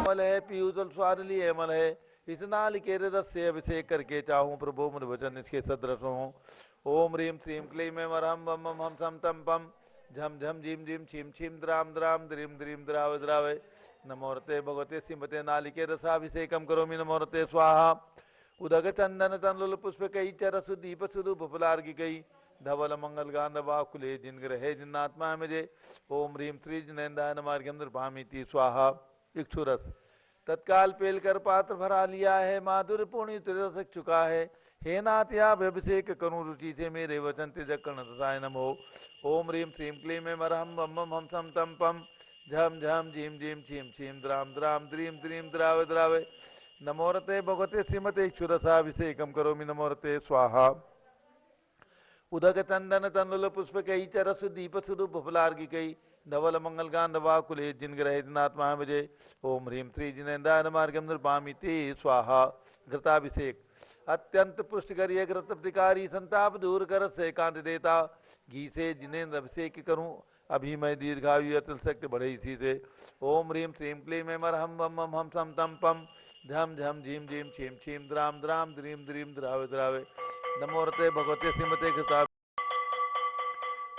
अमल है, पीयूष स्वाद लिए अमल है। इस नालिकेर रस से अभिषेक करके चाहूं प्रभु मुनि वचन इसके सदृश हो। ओम ह्रीम श्रीम क्लीम ऐं वरहम बम बम हम सम तम पम झम झम झीम झीम छीम छीम द्राम द्राम द्रीम द्रीम द्राव द्रावे नमोरते भगवते श्रीमते नालिके रसाभिषेकम करोमि नमोरते स्वाहा। उदक चंदन तंडुल पुष्प कई चरसु दीप सुदु फुफलार्घि कई धवल मंगल गांधवा कुले जिन ग्रहे जिन्नात्मा मुझे। ओम ह्रीम श्री जिनेन्द्राय नमार्घ्यम नृपामीति स्वाहा। इक्षुरस तत्काल पेल कर पात्र भरा लिया है, माधुर पूर्ण रस चुका है। हे नाथ या अभिषेक करूं रुचि से मेरे वचन तिजक कर्ण रसाय नमो। ओम ह्रीम श्रीम क्लीम ऐं वरहम बम बम हम सम तम पम झम झम झीम झीम छीम छीम द्राम द्राम द्रीम द्रीम द्राव द्रावे नमोरते भगवते श्रीमते इक्षुरसाभिषेकम करोमि नमोरते स्वाहा। उदक चंदन तंडुल पुष्प कई चरस दीप सुदु फुफलार्घि कई धवल मंगल गांधवा कुले जिन ग्रहे जिनात्मा मुझे। ओम ह्रीम श्री जिनेन्द्राय नमार्घ्यम नृपामीति स्वाहा। घृताभिषेक अत्यंत पुष्ट करिए घृत प्रतिकारी संताप दूर कर से कांत देता। घी से जिनेन्द्र अभिषेक करूं अभी मैं दीर्घायु अतुल शक्ति बढ़े इसी से। ओम ह्रीम श्रीम क्लीम ऐं वरहम बम बम हम सम तम पम झम झम झीम झीम छीम छीम द्राम द्राम द्रीम द्रीम द्रावे द्रावे नमोरते भगवते श्रीमते घृता।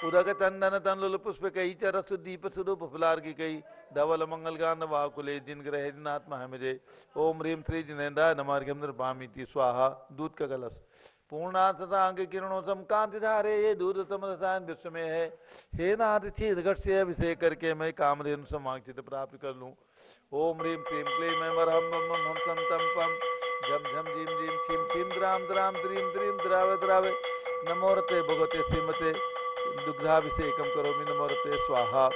उदक चंदन तंडुल पुष्प कई चरसु दीप सुदु फुफलार्घि कई धवल मंगल गांधवा कुले जिन ग्रहे जिनात्मा है मुझे। ओम ह्रीम श्री जिनेन्द्राय नमार्घ्यम नृपामीति स्वाहा। दूध का कलश पूर्णांग किरणों सम कांति धारे ये दूध सम रसायन विश्व में है। हे नाथ क्षीर घट से अभिषेक करके मैं कामधेनु समाचित प्राप्त कर लूं। ओम ह्रीम श्रीम क्लीम ऐं वरहम बम बम हम सम तम पम झम झम झीम झीम छीम छीम द्राम द्राम द्रीम द्रीम द्रावे द्रावे नमोरते भगवते श्रीमते दुग्धाभिषेकम करोमि नमोरते स्वाहा।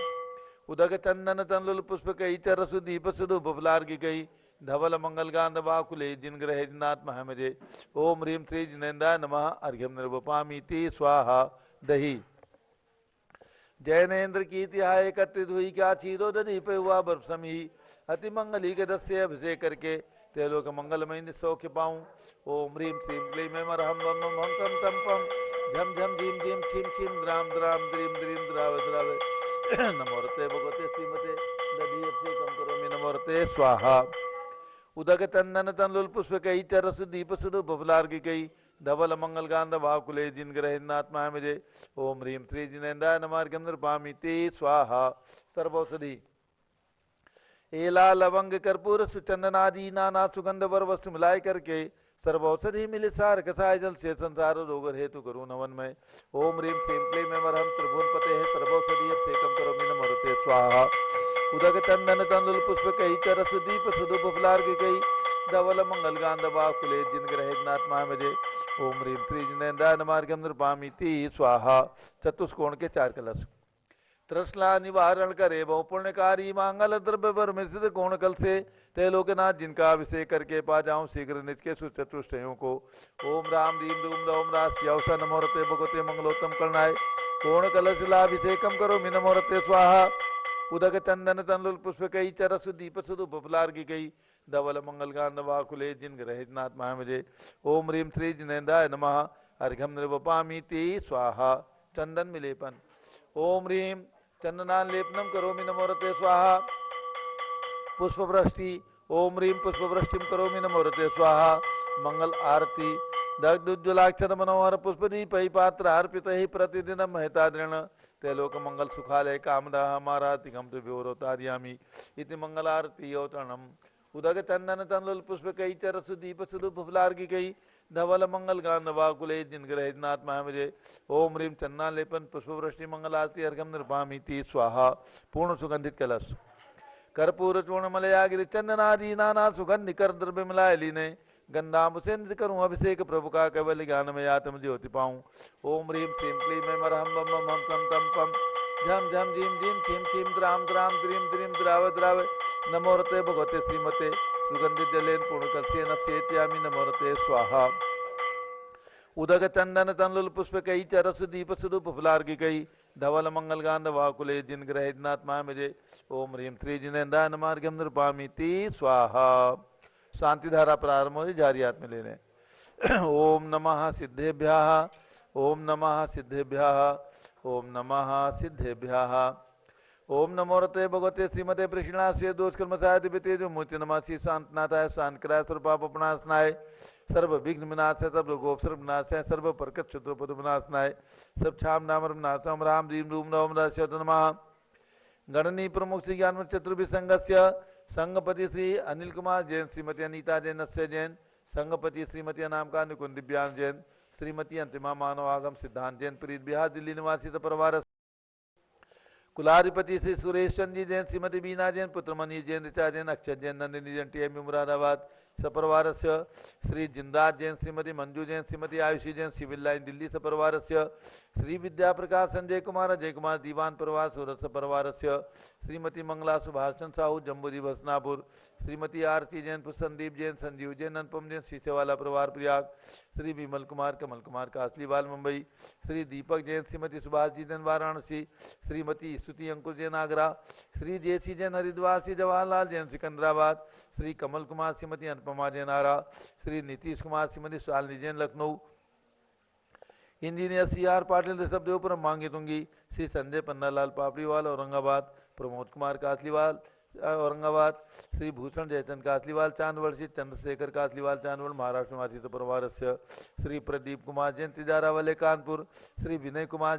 उदक चंदन तंडुल पुष्प कई चरसु दीप सुदु फुफलार्घि कई धवल मंगल गांधवा कुले जिन ग्रहे जिनात्मा है मुझे। ओम ह्रीम श्री जिनेन्द्राय नमः अर्घ्यम निर्वपामीति स्वाहा। दही जैनेन्द्र की तिहाय एकत्रित हुई क्या क्षीरो दधी पे हुआ बर्फ समी। अति मंगली के दस से अभिषेक करके तेलोक मंगलमय सौख्य पाऊं। ओम ह्रीम श्रीम क्लीम ऐं वरहम बम बम हम सम तम पम झम झम झीम झीम छीम छीम द्राम द्राम द्रीम द्रीम द्रावे द्रावे नमोरते भगवते श्रीमते दधी अभिषेकम करोमि नमोरते स्वाहा। उदक चंदन तंडुल पुष्प कई चरसु दीप सुदु फुफलार्घि कई धवल मंगल गांधवा कुले जिन ग्रहे जिनात्मा है मुझे। ओम ह्रीम श्री जिनेन्द्राय नमार्घ्यम नृपामीति स्वाहा। सर्वौषधि एला लवंग कर्पूर सुचंदन आदि नाना सुगंध वर वस्तु मिलाए करके सर्वौषधि मिले सार कसाय जल से संसार रोग हेतु करूं नवन में। ओम ह्रीम श्रीम क्लीम ऐं वरहम त्रिभुवन पते है सर्वौषधि अभिषेकम करोमि नमोरते स्वाहा। उदक चंदन तंडुल पुष्प कई चरसु दीप सुदु फुफलार्घि कई धवल मंगल गांधवा कुले जिन ग्रहे जिनात्मा मुझे। ओम ह्रीम श्री जिनेन्द्राय नमार्घ्यम नृपामीति स्वाहा। चतुष्कोण के चार कलश तृष्णा निवारण करे बहु पुण्यकारी मांगल द्रव्य वर मिश्रित कोण कल से त्रैलोकनाथ जिनका अभिषेक करके पा जाऊं शीघ्र नित्य के सुचतुष्टयों को। ओम राम रीम रूम रौम रास्यवसा नमोरते भगवते मंगलोत्तम करणाय कोण कलशिलाभिषेकम करोमि नमोरते स्वाहा। उदक चंदन तंडुल पुष्प कई चरसु दीप सुदु फुफलार्घि कई धवल मंगल गांधवा कुले जिन ग्रहे जिनात्मा है मुझे। ओम ह्रीम श्री जिनेन्द्राय नमः अर्घ्यम निर्वपामीति स्वाहा। चंदन मिलेपन ओम ह्रीम चंदनान लेपनम करोमि नमोरते स्वाहा। पुष्पवृष्टि ओम ह्रीम पुष्पवृष्टिम करोमि नमोरते स्वाहा। मंगल आरती दग्धुज्ज्वलाक्षर मनोहर पुष्पदीप पात्र अर्पित ही प्रतिदिन महता दृण त्रैलोक मंगल सुखालय कामदा हमारा तिगम विवरोतार्यामी इति मंगल आरती अवतरणम। उदक चंदन तंडुल पुष्प कई चरसु दीप सुदु फुफलार्घि कई धवल मंगल गांधवा कुले जिन ग्रहे जिनात्मा है मुझे। ओम ह्रीम चन्ना लेपन पुष्पवृष्टि मंगल आरती अर्घ्यम नृपामीति स्वाहा। पूर्ण सुगंधित कलश कर्पूर चूर्ण मलया गिरि चंदनादि नाना सुगंधि कर द्रव्य मिलाए लीने गंधाम से नित करूं अभिषेक प्रभु का केवल ज्ञान में आत्म ज्योति पाऊं। ओम ह्रीम श्रीम क्लीम ऐं वरहम बम बम हम सम तम पम झम झम झीम झीम छीम छीम द्राम द्राम द्रीम द्रीम द्रावे द्रावे नमोरते भगवते श्रीमते सुगंधित जलेन पूर्ण कलशेन अभिषेचयामि नमोरते स्वाहा। उदक चंदन तंडुल पुष्प कई चरसु दीप सुदु फुफलार्घि कई धवल मंगल गांधवा कुले जिन ग्रहे जिनात्मा मुझे। ओम ह्रीम श्री जिनेन्द्राय नमार्घ्यम नृपामीति स्वाहा। शांति धारा प्रारंभ हो जारी हाथ में लेने। ओम नमः सिद्धेभ्यः ओम नमः सिद्धेभ्यः ओम नमः सिद्धेभ्यः ओम नमो रते भगवते श्रीमते प्रश्नास्य दोषकर्मसाय दिव्यते जो मूर्ति नमासी शांतनाथाय शांतकराय सर्वपापनाशनाय सर्व विघ्न विनाशाय सर्व गोपसर्व विनाशाय सर्व परकत शत्रुपद विनाशनाय सब छाम नाम नाशम राम रीम रूम नवम नमः गणनी प्रमुख श्री ज्ञान चतुर्भिसंगस्य संगपति श्री अनिल कुमार जैन श्रीमती अनीता जैन नस्य जैन संगपति श्रीमती अनामका निकुंज दिव्यांग जैन श्रीमती अंतिमा मानव आगम सिद्धांत जैन प्रीत बिहार दिल्ली निवासी परिवार कुलाधिपति श्री सुरेश चंद जी जैन श्रीमती बीना जैन पुत्र मनीष जैन ऋचा जैन अक्षय जैन नंदिनी जैन टीएम मुरादाबाद सपरिवार श्री जिंदाज जैन श्रीमती मंजू जैन श्रीमती आयुषी जैन सिविल लाइन दिल्ली सपरिवार श्री विद्या प्रकाश संजय कुमार अजय कुमार दीवान परिवार सूरत सपरिवार श्रीमती मंगला सुभाषचंद साहू जम्बूरी भसनापुर श्रीमती आरती जैन संदीप जैन संजीव जैन अनुपम जैन शीशेवाला परिवार Prayag Shri Vimal Kumar Kamal Kumar Kasliwal Mumbai Shri Deepak Jain Shrimati Subhash ji Jain Varanasi Shrimati Stuti Ankur Jain Agra Shri J C Jain Haridwar Shri Jawaharlal Jain Secunderabad Shri Kamal Kumar Shrimati Anupama Jain Arrah Shri Nitish Kumar Shrimati Shalini Jain Lucknow engineer C R Patil Rishabhdevpuram Mangi Tungi Shri Sanjay Pannalal Papriwal Aurangabad Pramod Kumar Kasliwal Aurangabad Shri Bhushan Jaichand Kasliwal Chandwad Shri Chandrashekhar Kasliwal Chandwad Maharashtra निवासी परिवार श्री प्रदीप कुमार जैन तिजारा वाले कानपुर श्री विनय कुमार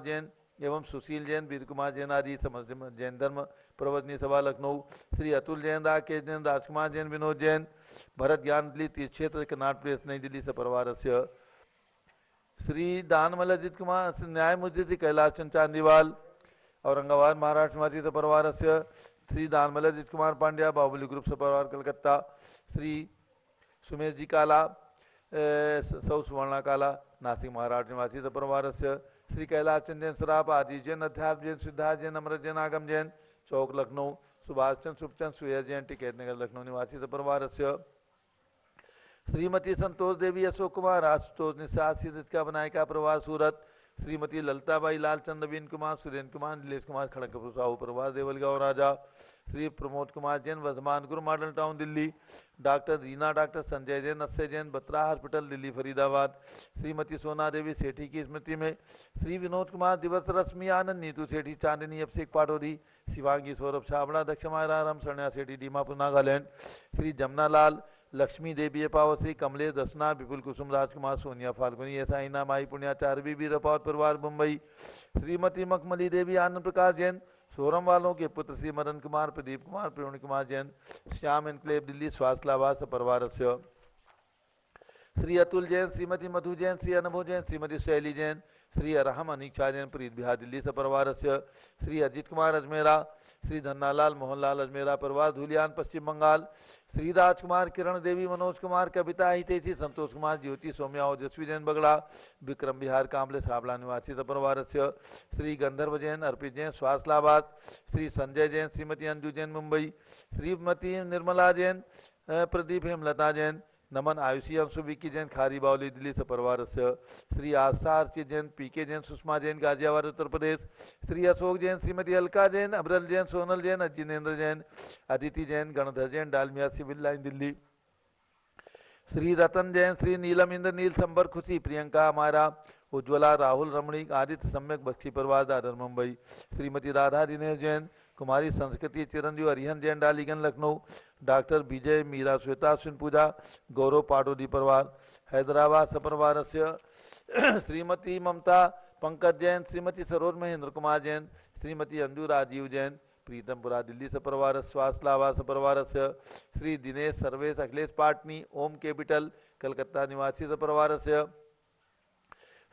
जैन एवं सुशील जैन वीर कुमार जैन आदि समस्त जैन धर्म प्रवचनी सभा लखनऊ श्री अतुल जैन राकेश जैन राजकुमार जैन विनोद जैन भरत ज्ञान तीर्थ क्षेत्र कनाट प्रेस नई दिल्ली सपरिवार श्री दानमल अजित कुमार न्यायमूर्ति श्री कैलाश चंद चांदीवाल औरंगाबाद महाराष्ट्र निवासी सपरिवार श्री दानमल अजित कुमार पांड्या बाहुबली ग्रुप सपरिवार कलकत्ता श्री सुमेश जी काला सौ सुवर्णा काला नासिक महाराष्ट्र निवासी सपरिवार श्री कैलाश चंद जैन सराफ आदि जैन अध्यात्म जैन सिद्धार्थ जैन अमृत जैन आगम जैन चौक लखनऊ सुभाष चंद सुखचंद सुयस जैन टिकैत नगर लखनऊ निवासी सपरिवार श्रीमती संतोष देवी अशोक कुमार आशुतोष निषाद का बनायका प्रवास सूरत श्रीमती ललताबाई लालचंद नवीन कुमार सुरेंद्र कुमार नीलेश कुमार खड़गपुर साहू प्रवास देवलगांव राजा श्री प्रमोद कुमार जैन वर्धमान गुरु model town Delhi doctor Reena doctor Sanjay Jain Akshay Jain Batra hospital Delhi Faridabad Shrimati सोना देवी सेठी की स्मृति में श्री विनोद कुमार दिवस रश्मि आनंद नीतू सेठी चांदनी अभिषेक पाटोरी शिवांगी सौरभ छाबड़ा दक्ष मायराम शरणा सेठी दीमापुर नागालैंड श्री जमुना लाल लक्ष्मी देवी पावसी कमलेश दसना विपुल कुसुम राजकुमार सोनिया फाल्गुनी ऐसा माई पुण्याचार्य बीबी रपावत परिवार मुंबई श्रीमती मखमली देवी आनंद प्रकाश जैन सोरम वालों के पुत्र श्री मदन कुमार प्रदीप कुमार प्रवीण कुमार जैन श्याम एनक्लेव दिल्ली स्वास्थ्य लाभास परिवार श्री अतुल जैन श्रीमती मधु जैन श्री अनुभव जैन श्रीमती शैली जैन श्री अरहम अनिक्षा जैन प्रीत बिहार दिल्ली सपरिवार श्री अजित कुमार अजमेरा श्री धन्नालाल मोहनलाल अजमेरा परिवार धुलियान पश्चिम बंगाल श्री राजकुमार किरण देवी मनोज कुमार कविता हितेशी संतोष कुमार ज्योति सौम्या ओजस्वी जैन बगड़ा विक्रम बिहार कामले साबला निवासी सपरिवार श्री गंधर्व जैन अर्पित जैन स्वास्थलाबाद श्री संजय जैन श्रीमती अंजू जैन मुंबई श्रीमती निर्मला जैन प्रदीप हेमलता जैन नमन आयुषी अंशु विक्की जैन खारी बावली दिल्ली सपरिवार श्री आस्था अर्चित जैन पीके जैन सुषमा जैन गाजियाबाद उत्तर प्रदेश श्री अशोक जैन श्रीमती अलका जैन अब्रल जैन सोनल जैन अजिनेन्द्र जैन अदिति जैन गणधर जैन डालमिया सिविल लाइन दिल्ली श्री रतन जैन श्री नीलम इंद्र नील संबर खुशी प्रियंका हमारा उज्ज्वला राहुल रमणीक आदित्य सम्यक बख्शी परिवार दादर मुंबई श्रीमती राधा दिनेश जैन कुमारी संस्कृति चिरंजीव हरिहन जैन डालीगंज लखनऊ डॉक्टर विजय मीरा श्वेता अश्विन पूजा गौरव पाटोदी परिवार हैदराबाद सपरिवार श्रीमती ममता पंकज जैन श्रीमती सरोज महेंद्र कुमार जैन श्रीमती अंजू राजीव जैन प्रीतमपुरा दिल्ली सपरिवार स्वास्थ्य लाभा सपरिवार श्री दिनेश सर्वेश अखिलेश पाटनी ओम कैपिटल कलकत्ता निवासी सपरिवार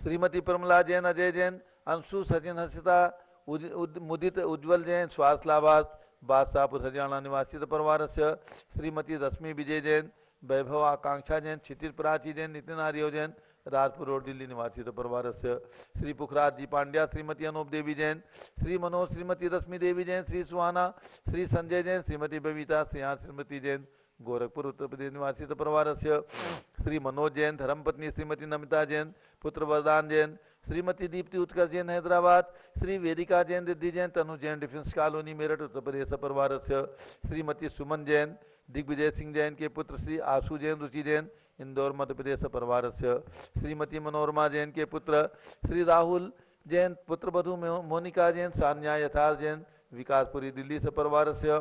श्रीमती प्रमला जैन अजय जैन अंशु सचिन हर्षिता मुदित उज्ज्वल जैन स्वास्थ्य लाभास बादशाहपुर हरियाणा निवासी परिवार श्रीमती रश्मि विजय जैन वैभव आकांक्षा जैन क्षितिर प्राची जैन नितिन आर्य जैन राजपुर रोड दिल्ली निवासी परिवार श्री पुखराज जी पांड्या श्रीमती अनूप देवी जैन श्री मनोज श्रीमती रश्मि देवी जैन श्री सुहाना श्री संजय जैन श्रीमती बबीता श्रेया श्रीमती जैन गोरखपुर उत्तर प्रदेश निवासी परिवार श्री मनोज जैन धर्मपत्नी श्रीमती नमिता जैन पुत्र वरदान जैन श्रीमती दीप्ति उत्कर्ष जैन हैदराबाद श्री वेदिका जैन रिद्धि जैन तनु जैन डिफेंस कॉलोनी मेरठ उत्तर प्रदेश परिवार श्रीमती सुमन जैन दिग्विजय सिंह जैन के पुत्र श्री आशु जैन रुचि जैन इंदौर मध्य प्रदेश परिवार श्रीमती मनोरमा जैन के पुत्र श्री राहुल जैन पुत्र वधु मोनिका जैन सान्या यथार्थ जैन विकासपुरी दिल्ली सपरिवार से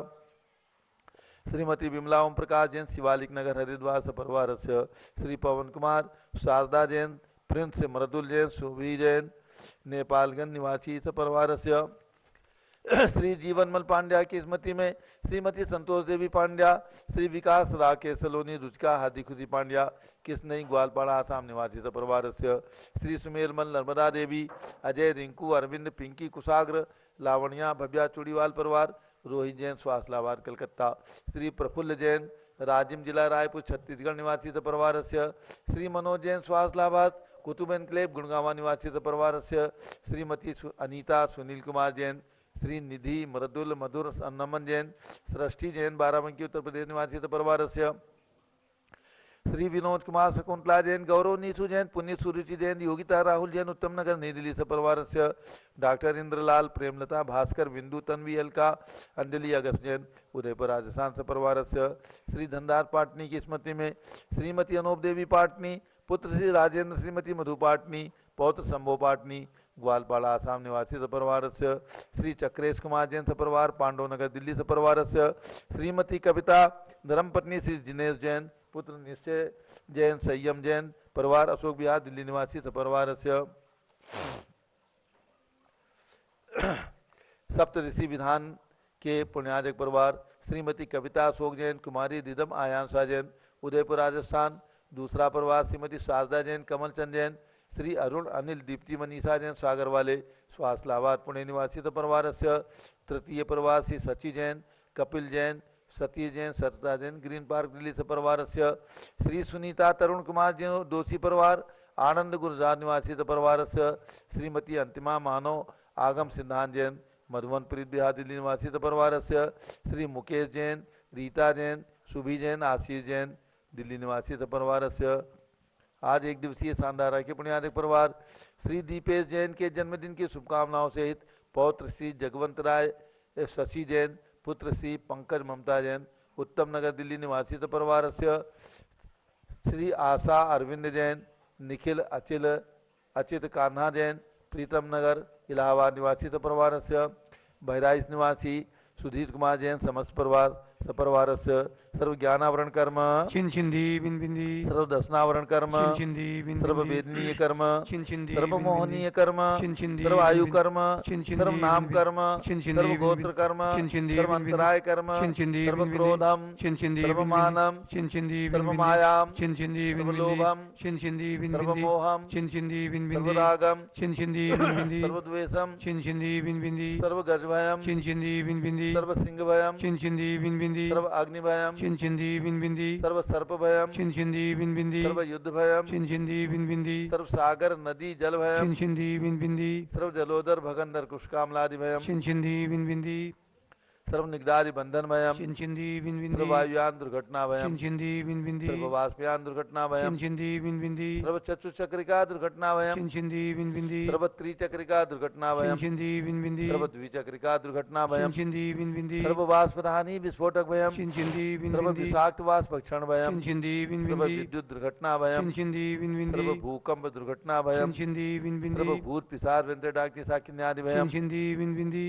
श्रीमती विमला ओम प्रकाश जैन शिवालिक नगर हरिद्वार सपरिवार से श्री पवन कुमार शारदा जैन प्रिंस मृदुल जैन सुभी जैन नेपालगंज निवासी सपरिवार से श्री जीवनमल पांड्या की स्मृति में श्रीमती संतोष देवी पांड्या श्री विकास राकेश सलोनी रुचिका हार्दिक खुशी पांड्या किसनई ग्वालपाड़ा आसाम निवासी सपरिवार से श्री सुमेरमल नर्मदा देवी अजय रिंकू अरविंद पिंकी कुशाग्र लावण्या भव्या चूड़ीवाल परिवार रोहित जैन स्वास्थ्यलाबाद कलकत्ता श्री प्रफुल्ल जैन राजिम जिला रायपुर छत्तीसगढ़ निवासी सपरिवार से श्री मनोज जैन स्वास्थ्यलाबाद कुतुब एनक्लेव गुड़गावा निवासी सपरिवार से श्रीमती अनीता सुनील कुमार जैन श्री निधि मृदुल मधुर नमन जैन सृष्टि जैन बाराबंकी उत्तर प्रदेश निवासी परिवार से श्री विनोद कुमार शकुंतला जैन गौरव नीसू जैन पुण्य सुरुचि जैन योगिता राहुल जैन उत्तम नगर नई दिल्ली परिवार से डॉक्टर इंद्रलाल प्रेमलता भास्कर बिंदु तन्वी अलका अंजलि अगस्त जैन उदयपुर राजस्थान परिवार से श्री धनदार पाटनी की स्मृति में श्रीमती अनूप देवी पाटनी पुत्र श्री राजेंद्र श्रीमती मधु पाटनी पौत्र शंभो पाटनी ग्वालपाड़ा आसाम निवासी सपरिवार से श्री चक्रेश कुमार जैन सपरिवार पांडवनगर दिल्ली सपरिवार से श्रीमती कविता धर्मपत्नी श्री जिनेश जैन पुत्र निश्चय जैन संयम जैन परिवार अशोक विहार दिल्ली निवासी सपरिवार से सप्त ऋषि विधान के पुण्याजक परिवार श्रीमती कविता अशोक जैन कुमारी रिदम आयांशा जैन उदयपुर राजस्थान दूसरा परिवार श्रीमती शारदा जैन कमल चंद जैन श्री अरुण अनिल दीप्ति मनीषा जैन सागर वाले स्वास्थ्यलाबाद पुणे निवासी परिवार से तृतीय परिवार श्री सची जैन कपिल जैन सती जैन सरिता जैन ग्रीन पार्क दिल्ली परिवार से श्री सुनीता तरुण कुमार जैन दोषी परिवार आनंद गुजरात निवासी परिवार से श्रीमती अंतिमा मानव आगम सिद्धांत जैन मधुबन प्रीत बिहार दिल्ली निवासी परिवार से श्री मुकेश जैन रीता जैन सुभी जैन आशीष जैन दिल्ली निवासी परिवार से आज एक दिवसीय शानदार के पुण्यादिक परिवार श्री दीपेश जैन के जन्मदिन की शुभकामनाओं सहित पौत्र श्री जगवंत राय शशि जैन पुत्र श्री पंकज ममता जैन उत्तम नगर दिल्ली निवासी परिवार से श्री आशा अरविंद जैन निखिल अचित कान्हा जैन प्रीतम नगर इलाहाबाद निवासी परिवार से बहराइच निवासी सुधीर कुमार जैन समस्त परिवार सपरिवार से सर्व ज्ञानावरण कर्म चिंचिंदी बिंबिंदी सर्व दर्शनावरण कर्म चिंचिंदी सर्व वेदनीय कर्म चिंचिंदी सर्व मोहनीय कर्म चिंचिंदी सर्व आयु कर्म चिंचिंदी सर्व नाम कर्म चिंचिंदी सर्व गोत्र कर्म चिंचिंदी सर्व अंतराय कर्म चिंचिंदी सर्व क्रोधम चिंचिंदी सर्व मानम चिंचिंदी सर्व मायाम चिंचिंदी सर्व लोभम चिंचिंदी सर्व मोहम चिंचिंदी सर्व रागम चिंचिंदी सर्व द्वेषम चिंचिंदी बिंबिंदी सर्व गजभयम चिंचिंदी बिंबिंदी सर्व सिंह भयम चिंचिंदी बिंबिंदी सर्व अग्नि भयम चिंचिंदी बिंबिंदी सर्व सर्प भयम चिंचिंदी बिंबिंदी सर्व युद्ध भयम चिंचिंदी बिंबिंदी सर्व सागर नदी जल भयम चिंचिंदी बिंबिंदी सर्व जलोदर भगंदर कुशकामलादि भयम चिंचिंदी बिंबिंदी सर्व निगदादि बंधन भयम चिंचिंदी बिंबिंदी सर्व वायुयान दुर्घटना भयम चिंचिंदी बिंबिंदी सर्व वाष्पयान दुर्घटना भयम चिंचिंदी बिंबिंदी सर्व चतुचक्रिका दुर्घटना भयम चिंचिंदी बिंबिंदी सर्व त्रिचक्रिका दुर्घटना भयम चिंचिंदी बिंबिंदी सर्व द्विचक्रिका दुर्घटना भयम चिंचिंदी बिंबिंदी सर्व वाष्पधानी विस्फोटक भयम चिंचिंदी सर्व बिंबिंदी विषाक्त वाष्प भक्षण भयम चिंचिंदी सर्व बिंबिंदी विद्युत दुर्घटना भयम चिंचिंदी बिंबिंदी सर्व भूकंप दुर्घटना भयम चिंचिंदी बिंबिंदी सर्व भूत पिशाच व्यंत्र डाक्टी साकिन्यादि भयम चिंचिंदी बिंबिंदी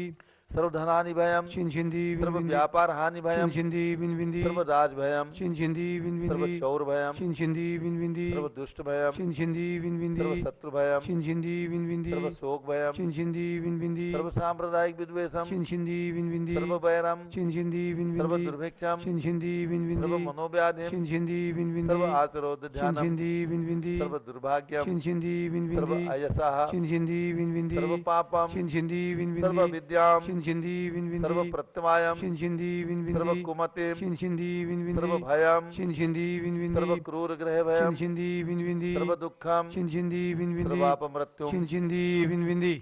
सर्व धनानि भयम चिंचिंदी सर्व बिंबिंदी व्यापार हानि भयम चिंचिंदी बिंबिंदी सर्व राज भयम चिंचिंदी सर्व बिंबिंदी चौर भयम चिंचिंदी बिंबिंदी सर्व दुष्ट भयम चिंचिंदी बिंबिंदी सर्व शत्रु भयम चिंचिंदी बिंबिंदी सर्व शोक भयम चिंचिंदी बिंबिंदी सर्व सांप्रदायिक विद्वेषम चिंचिंदी बिंबिंदी सर्व वैरम चिंचिंदी सर्व बिंबिंदी दुर्भिक्षम चिंचिंदी सर्व बिंबिंदी मनोव्याधिम चिंचिंदी बिंबिंदी सर्व आतरोध ध्यानम चिंचिंदी बिंबिंदी सर्व दुर्भाग्यम चिंचिंदी सर्व बिंबिंदी अयसः चिंचिंदी बिंबिंदी सर्व पापम चिंचिंदी सर्व बिंबिंदी विद्याम चिंचिंदी सर्व बिंबिंदी प्रत्यवायम चिंचिंदी सर्व बिंबिंदी कुमतिम चिंचिंदी सर्व बिंबिंदी भयम चिंचिंदी सर्व बिंबिंदी क्रूर ग्रह भयम चिंचिंदी बिंबिंदी सर्व दुखम चिंचिंदी बिंबिंदी सर्व अपमृत्युम चिंचिंदी बिंबिंदी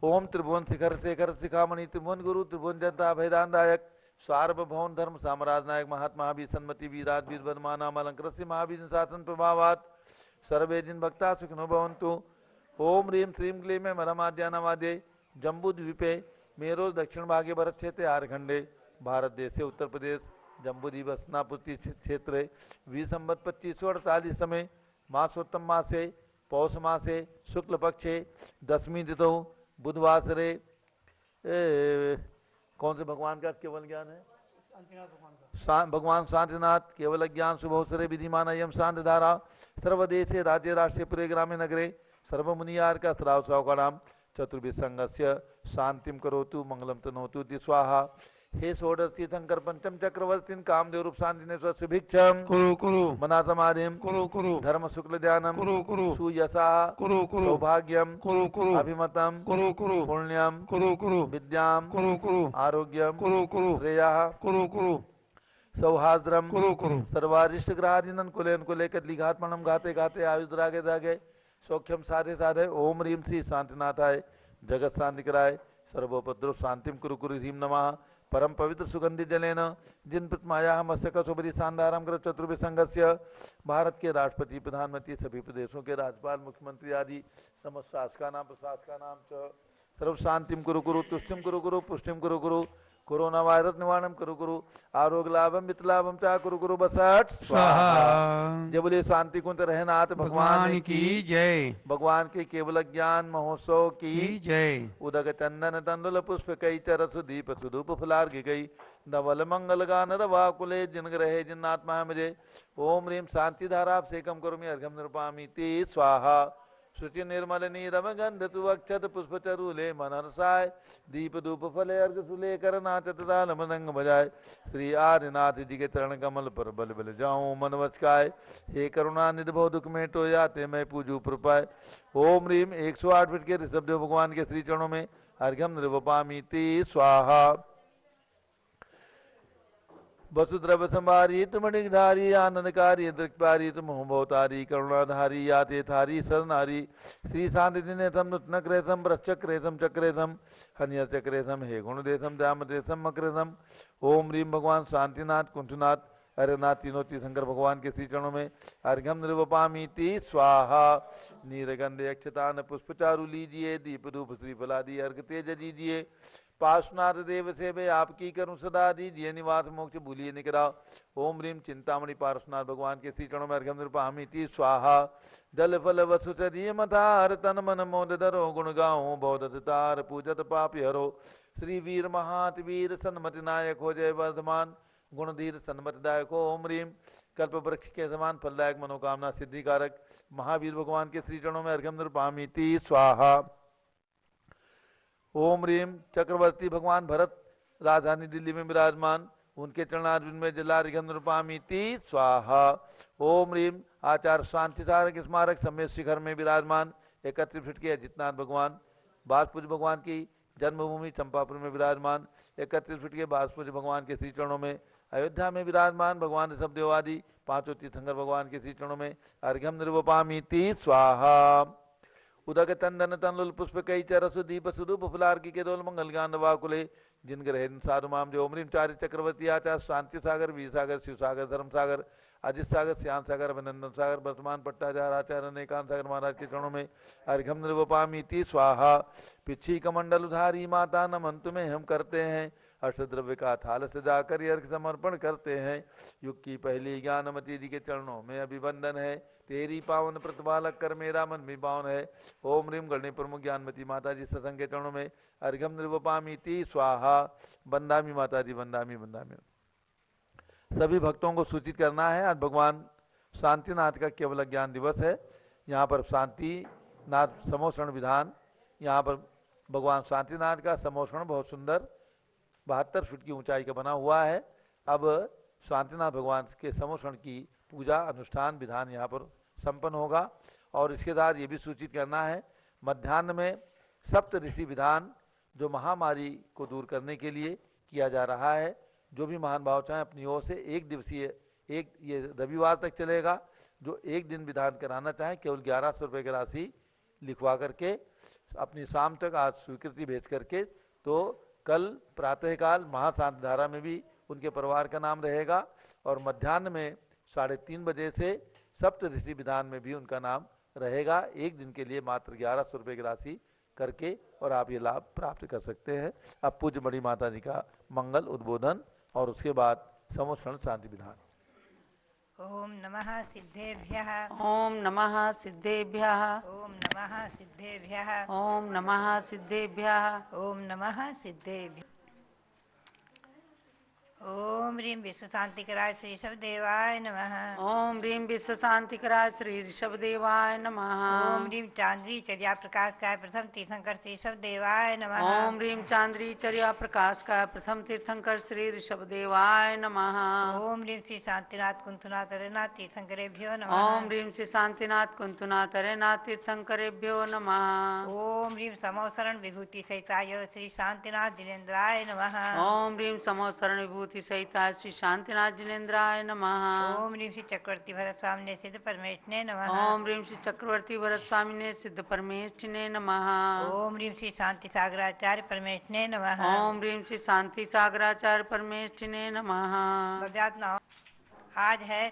ओम त्रिभुवन शिखर शेखर शिखामणि त्रिभुवन गुरु त्रिभुवन जनता भैदानदायक सार्वभौम धर्म साम्राज्य नायक महात्मा भी सन्मति वीराज वीर वर्धमानाम अलंकृत महावीर शासन प्रभावात सर्वे जिन भक्ता सुखिनो भवन्तु। ओम ह्रीं श्रीं क्लीं में मरमाद्यानावाद्ये जम्बू द्वीपे मेरोज दक्षिण भागे भरत क्षेत्र आरखंडे भारत देशे उत्तर प्रदेश जम्बू द्वीप स्नापुति क्षेत्र 20 संवत 2548 में मासोत्तम मासे पौष मासे शुक्ल पक्षे दशमी तिथौ बुधवासरे कौन से भगवान का केवल ज्ञान है? भगवान शांतिनाथ केवल ज्ञान शुभ अवसरे विधिमान यम शांति धारा सर्वदेशे राज्य राष्ट्रीय पुरे ग्रामे नगरे सर्वमुनियार का श्राव सौकणाम चतुर्भिः संगस्य शांतिम करोतु मंगलम तनोतु स्वाहा। हे षोडश तीर्थंकर पंचम चक्रवर्तीन कामदेव रूप शांति ने स्वभिक्षम कुरु कुरु मना समाधिम कुरु कुरु धर्म शुक्ल ध्यानम कुरु कुरु सुयसा कुरु कुरु सौभाग्यम कुरु कुरु अभिमतम कुरु कुरु पुण्यम कुरु कुरु विद्याम कुरु कुरु आरोग्यम कुरु कुरु श्रेया कुरु कुरु सौहार्द्रम कुरु कुरु सर्वारिष्ट ग्रहाधीनन कुलेन कुले कदली घातमणम घाते घाते आयुध रागे दागे सौख्यम साधे साधे ओम ह्रीम श्री शांतिनाथाय जगत शांति कराय सर्वोपद्रव शांतिम कुरु कुरु ह्रीम नमः। परम पवित्र सुगंधि जलेन जिन प्रतिमाया मत्स्यक सुबरी शानदारम कर चतुर्भुज संघस्य भारत के राष्ट्रपति प्रधानमंत्री सभी प्रदेशों के राज्यपाल मुख्यमंत्री आदि समस्त शासका नाम च सर्व शांतिम कुरु कुरु तुष्टिम कुरु कुरु पुष्टिम कुरु कुरु कोरोना वायरस निवारणम कुरु कुरु आरोग्य लाभम मितलाभम चा कुरु कुरु बसठ स्वाहा। जय बोले शांति कुंज रहनाथ भगवान की जय। भगवान के केवल ज्ञान महोत्सव की जय। उदक चंदन तंदुल पुष्प कई चरस दीप सुधूप फुलार गई नवल मंगल गान रवाकुले जिन ग्रहे जिन्नात्मा मुझे ओम ह्रीम शांति धारा सेकम करुमी अर्घम निरूपामी ते स्वाहा। शुचि निर्मल नीरम गंध सुवक्षत पुष्प चरूले मनरसाय दीप धूप फले अर्घ सुले कर नाचत ताल मदंग बजाय श्री आदिनाथ जी के चरण कमल पर बल बल जाऊं मन वचकाय हे करुणा निधो दुख में टो जाते मैं पूजू प्रपाय ओम ह्रीम 108 फीट के ऋषभदेव भगवान के श्री चरणों में अर्घ्यम निरूपामी ते स्वाहा। वसुद्रव संभारी मणिधारी आनंदकारी दृक्पारी मोहभवतारी करुणाधारी याते थारी सरनारी श्री शांति दिनेशम नृत्नक्रेशम वृश्चक्रेशम चक्रेशम हनिय चक्रेशम हे गुणदेशम जामदेशम मक्रेशम ओम ह्रीम भगवान शांतिनाथ कुंठनाथ अरेनाथ तीनों तीर्थंकर भगवान के श्री चरणों में अर्घ्यम निरूपामी स्वाहा। नीरगंधे अक्षतान पुष्प चारु लीजिए दीप धूप श्री फलादि अर्घ तेज दीजिए पार्श्वनाथ देव से वे आपकी करूं सदा दीजिए निवास मोक्ष भूलिए निकराओ ओम ह्रीम चिंतामणि पार्श्वनाथ भगवान के श्री चरणों में अर्घ्यम निरूपामी स्वाहा। जल फल वसु चरिय मथार तन मन मोद धरो गुण गाओ बौद्ध तार पूजत पापी हरो श्री वीर महात वीर सन्मति नायक हो जय वर्धमान गुणधीर सन्मतिदायक हो ओम ह्रीम कल्प वृक्ष के समान फलदायक मनोकामना सिद्धिकारक महावीर भगवान के श्री चरणों में अर्घ्यम निरूपामी स्वाहा। ओम ह्रीम चक्रवर्ती भगवान भरत राजधानी दिल्ली में विराजमान उनके चरणार्जुन में जलार्घ्यम निरूपामी स्वाहा। ओम ह्रीम आचार्य शांति सारक स्मारक समेत शिखर में विराजमान 31 फीट के अजितनाथ भगवान बासपुज भगवान की जन्मभूमि चंपापुर में विराजमान 31 फीट के बासपुज भगवान के श्री चरणों में अयोध्या में विराजमान भगवान ऋषभदेव आदि पांचों तीर्थंकर भगवान के श्री चरणों में अर्घ्यम निरूपामी स्वाहा। उदक चंदन तनुल पुष्प कई चरसु दीप सुधूप फुलार्की के दोल मंगल गान वाकुले जिन ग्रह साधु माम जो ओमरीम चार्य चक्रवर्ती आचार्य शांति सागर वीर सागर शिव सागर धर्म सागर अजित सागर श्याम सागर अभिनंदन सागर वर्तमान पट्टाचार्य आचार्य अनेकांत सागर महाराज के चरणों में अर्घ्यम निरूपामी स्वाहा। पिछी कमंडल उधारी माता नमन तुम्हें हम करते हैं अष्टद्रव्य का थाल सजाकर अर्घ समर्पण करते हैं युग की पहली ज्ञानमती जी के चरणों में अभिवंदन है तेरी पावन प्रतिपालक कर मेरा मन भी पावन है ओम ह्रीम गणे प्रमुख ज्ञानमती माता जी सत्संग के चरणों में अर्घ्यम निरूपामी स्वाहा। बंदामी माता जी बंदामी बंदामी। सभी भक्तों को सूचित करना है आज भगवान शांतिनाथ का केवल ज्ञान दिवस है। यहाँ पर शांतिनाथ समोषण विधान यहाँ पर भगवान शांतिनाथ का समोषण बहुत सुंदर 72 फीट की ऊंचाई का बना हुआ है। अब शांतिनाथ भगवान के समोषण की पूजा अनुष्ठान विधान यहाँ पर संपन्न होगा और इसके साथ ये भी सूचित करना है मध्याह्न में सप्त ऋषि विधान जो महामारी को दूर करने के लिए किया जा रहा है। जो भी महान भाव चाहें अपनी ओर से एक दिवसीय एक ये रविवार तक चलेगा जो एक दिन विधान कराना चाहें केवल 1100 रुपये की राशि लिखवा करके अपनी शाम तक आज स्वीकृति भेज करके तो कल प्रातःकाल महाशांति धारा में भी उनके परिवार का नाम रहेगा और मध्याह्न में 3:30 बजे से सप्त ऋषि विधान में भी उनका नाम रहेगा। एक दिन के लिए मात्र 1100 रुपये की राशि करके और आप ये लाभ प्राप्त कर सकते हैं। अब पूज्य बड़ी माता जी का मंगल उद्बोधन और उसके बाद समोषण शांति विधान। ओम नमः सिद्धेभ्यः। ओम नमः सिद्धेभ्यः। ओम नमः सिद्धेभ्यः। ओम नमः सिद्धेभ्यः। ओम नमः सिद्धेभ्यः। ओम ह्रीं विश्व शांतिकराय श्री ऋषभदेवाय नमः। ओम ह्रीं विश्व शांतिकराय श्री ऋषभदेवाय नमः। ओम ह्रीं चांद्री चर्या प्रकाशकाय प्रथम तीर्थंकर श्री ऋषभदेवाय नमः। ओम ह्रीं चांद्री चर्या प्रकाशकाय प्रथम तीर्थंकर श्री ऋषभदेवाय नमः। ओम ह्रीं श्री शांतिनाथ कुंथनाथ हरिनाथ तीर्थंकरेभ्यो नमः। ओम ह्रीं श्री शांतिनाथ कुंतुनाथ हरेनाथ तीर्थंकरेभ्यो नमः। ओम ह्रीं समोसरण विभूति सहिताय श्री शांतिनाथ जिनेन्द्राय नमः। ओम ह्रीं समोसरण विभूति सहिता श्री शांतिनाथ जिनेन्द्राय नमः। ओम ह्रीं श्री चक्रवर्ती भरत स्वामी सिद्ध परमेष्ठिने नमः। ओम ह्रीं श्री चक्रवर्ती भरत स्वामिने सिद्ध परमेष्ठिने नमः। ओम ह्रीं श्री शांति सागराचार्य परमेष्ठिने नमः। ओम ह्रीं श्री शांति सागराचार्य परमेष्ठिने नमः। भव्यात्मा आज है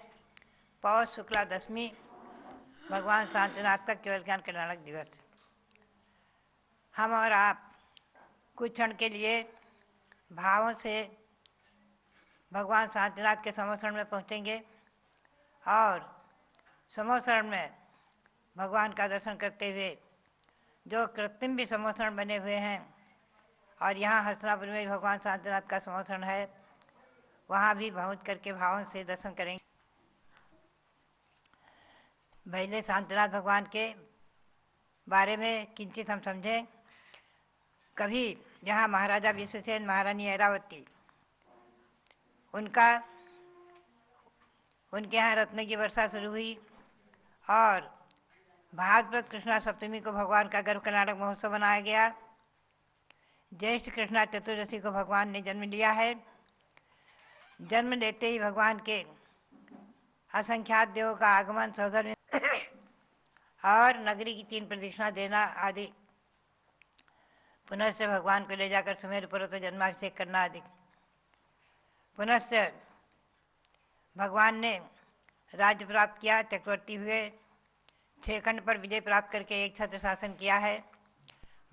पौष शुक्ला दशमी, भगवान शांतिनाथ का केवल ज्ञान कल्याणक दिवस। हम और आप कुछ क्षण के लिए भावों से भगवान शांतिनाथ के समोसरण में पहुंचेंगे और समोसरण में भगवान का दर्शन करते हुए जो कृत्रिम भी समोसरण बने हुए हैं और यहाँ हस्तिनापुर में भी भगवान शांतिनाथ का समोसरण है, वहाँ भी पहुँच करके भावों से दर्शन करेंगे। पहले शांतिनाथ भगवान के बारे में किंचित हम समझें। कभी यहाँ महाराजा विश्वसेन महारानी ऐरावती उनके यहाँ रत्न की वर्षा शुरू हुई और भाद्रपद कृष्णा सप्तमी को भगवान का गर्भ कर्नाटक महोत्सव मनाया गया। ज्येष्ठ कृष्णा चतुर्दशी को भगवान ने जन्म लिया है। जन्म लेते ही भगवान के असंख्यात देवों का आगमन, सौधर्म और नगरी की 3 प्रदक्षिणा देना आदि, पुनश्च भगवान को ले जाकर सुमेरु पर्वत पर जन्माभिषेक करना आदि। पुनश्च भगवान ने राज्य प्राप्त किया, चक्रवर्ती हुए, 6 खंड पर विजय प्राप्त करके एक छत्र शासन किया है।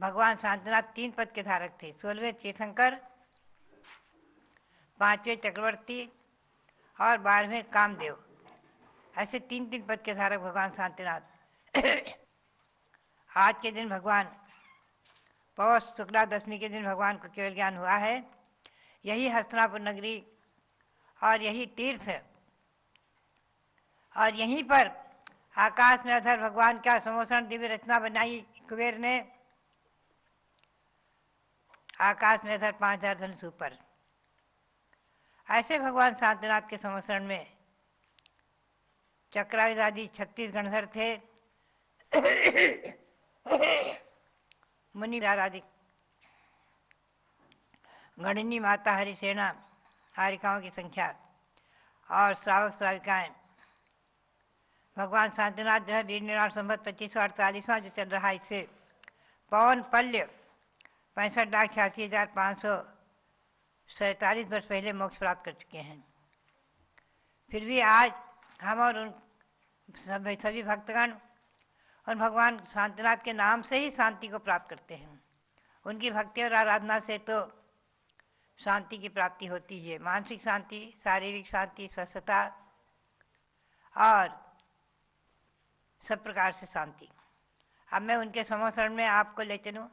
भगवान शांतिनाथ 3 पद के धारक थे, 16वें तीर्थंकर, 5वें चक्रवर्ती और 12वें कामदेव। ऐसे 3-3 पद के धारक भगवान शांतिनाथ। आज के दिन भगवान पौष शुक्ला दशमी के दिन भगवान को केवल ज्ञान हुआ है। यही हस्तिनापुर नगरी और यही तीर्थ और यहीं पर आकाश में अधर भगवान का समोसरण दिव्य रचना बनाई कुबेर ने। आकाश में अधर 5000 धनुष ऊपर। ऐसे भगवान शांतिनाथ के समोसरण में चक्रायुध आदि 36 गणधर थे। मुनि आदि गणिनी माता हरिसेना हारिकाओं की संख्या और श्रावक श्राविकाएं। भगवान शांतिनाथ जो है वीर निर्वाण संवत 2548वां जो चल रहा है, इससे पवन पल्य 65,86,547 वर्ष पहले मोक्ष प्राप्त कर चुके हैं। फिर भी आज हम और उन सभी भक्तगण और भगवान शांतिनाथ के नाम से ही शांति को प्राप्त करते हैं। उनकी भक्ति और आराधना से तो शांति की प्राप्ति होती है, मानसिक शांति, शारीरिक शांति, स्वस्थता और सब प्रकार से शांति। अब मैं उनके समोसरण में आपको ले चलूं।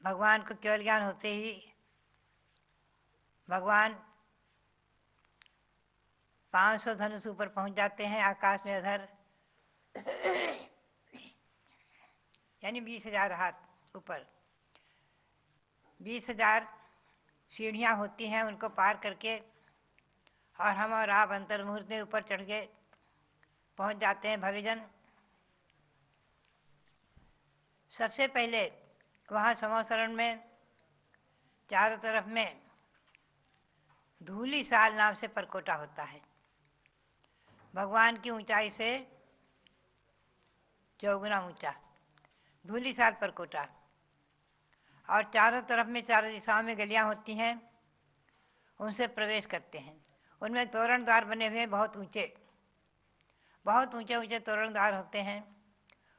भगवान को केवल ज्ञान होते ही भगवान 500 धनुष ऊपर पहुंच जाते हैं, आकाश में अधर यानी 20,000 हाथ ऊपर। 20,000 सीढ़ियाँ होती हैं, उनको पार करके और हम और आप अंतर मुहूर्त में ऊपर चढ़ के पहुंच जाते हैं भविजन। सबसे पहले वहाँ समोसरण में चारों तरफ में धूली साल नाम से परकोटा होता है। भगवान की ऊंचाई से 4 गुना ऊंचा धूली साल परकोटा, और चारों तरफ में चारों दिशाओं में गलियां होती हैं, उनसे प्रवेश करते हैं। उनमें तोरण द्वार बने हुए बहुत ऊंचे ऊंचे तोरण द्वार होते हैं,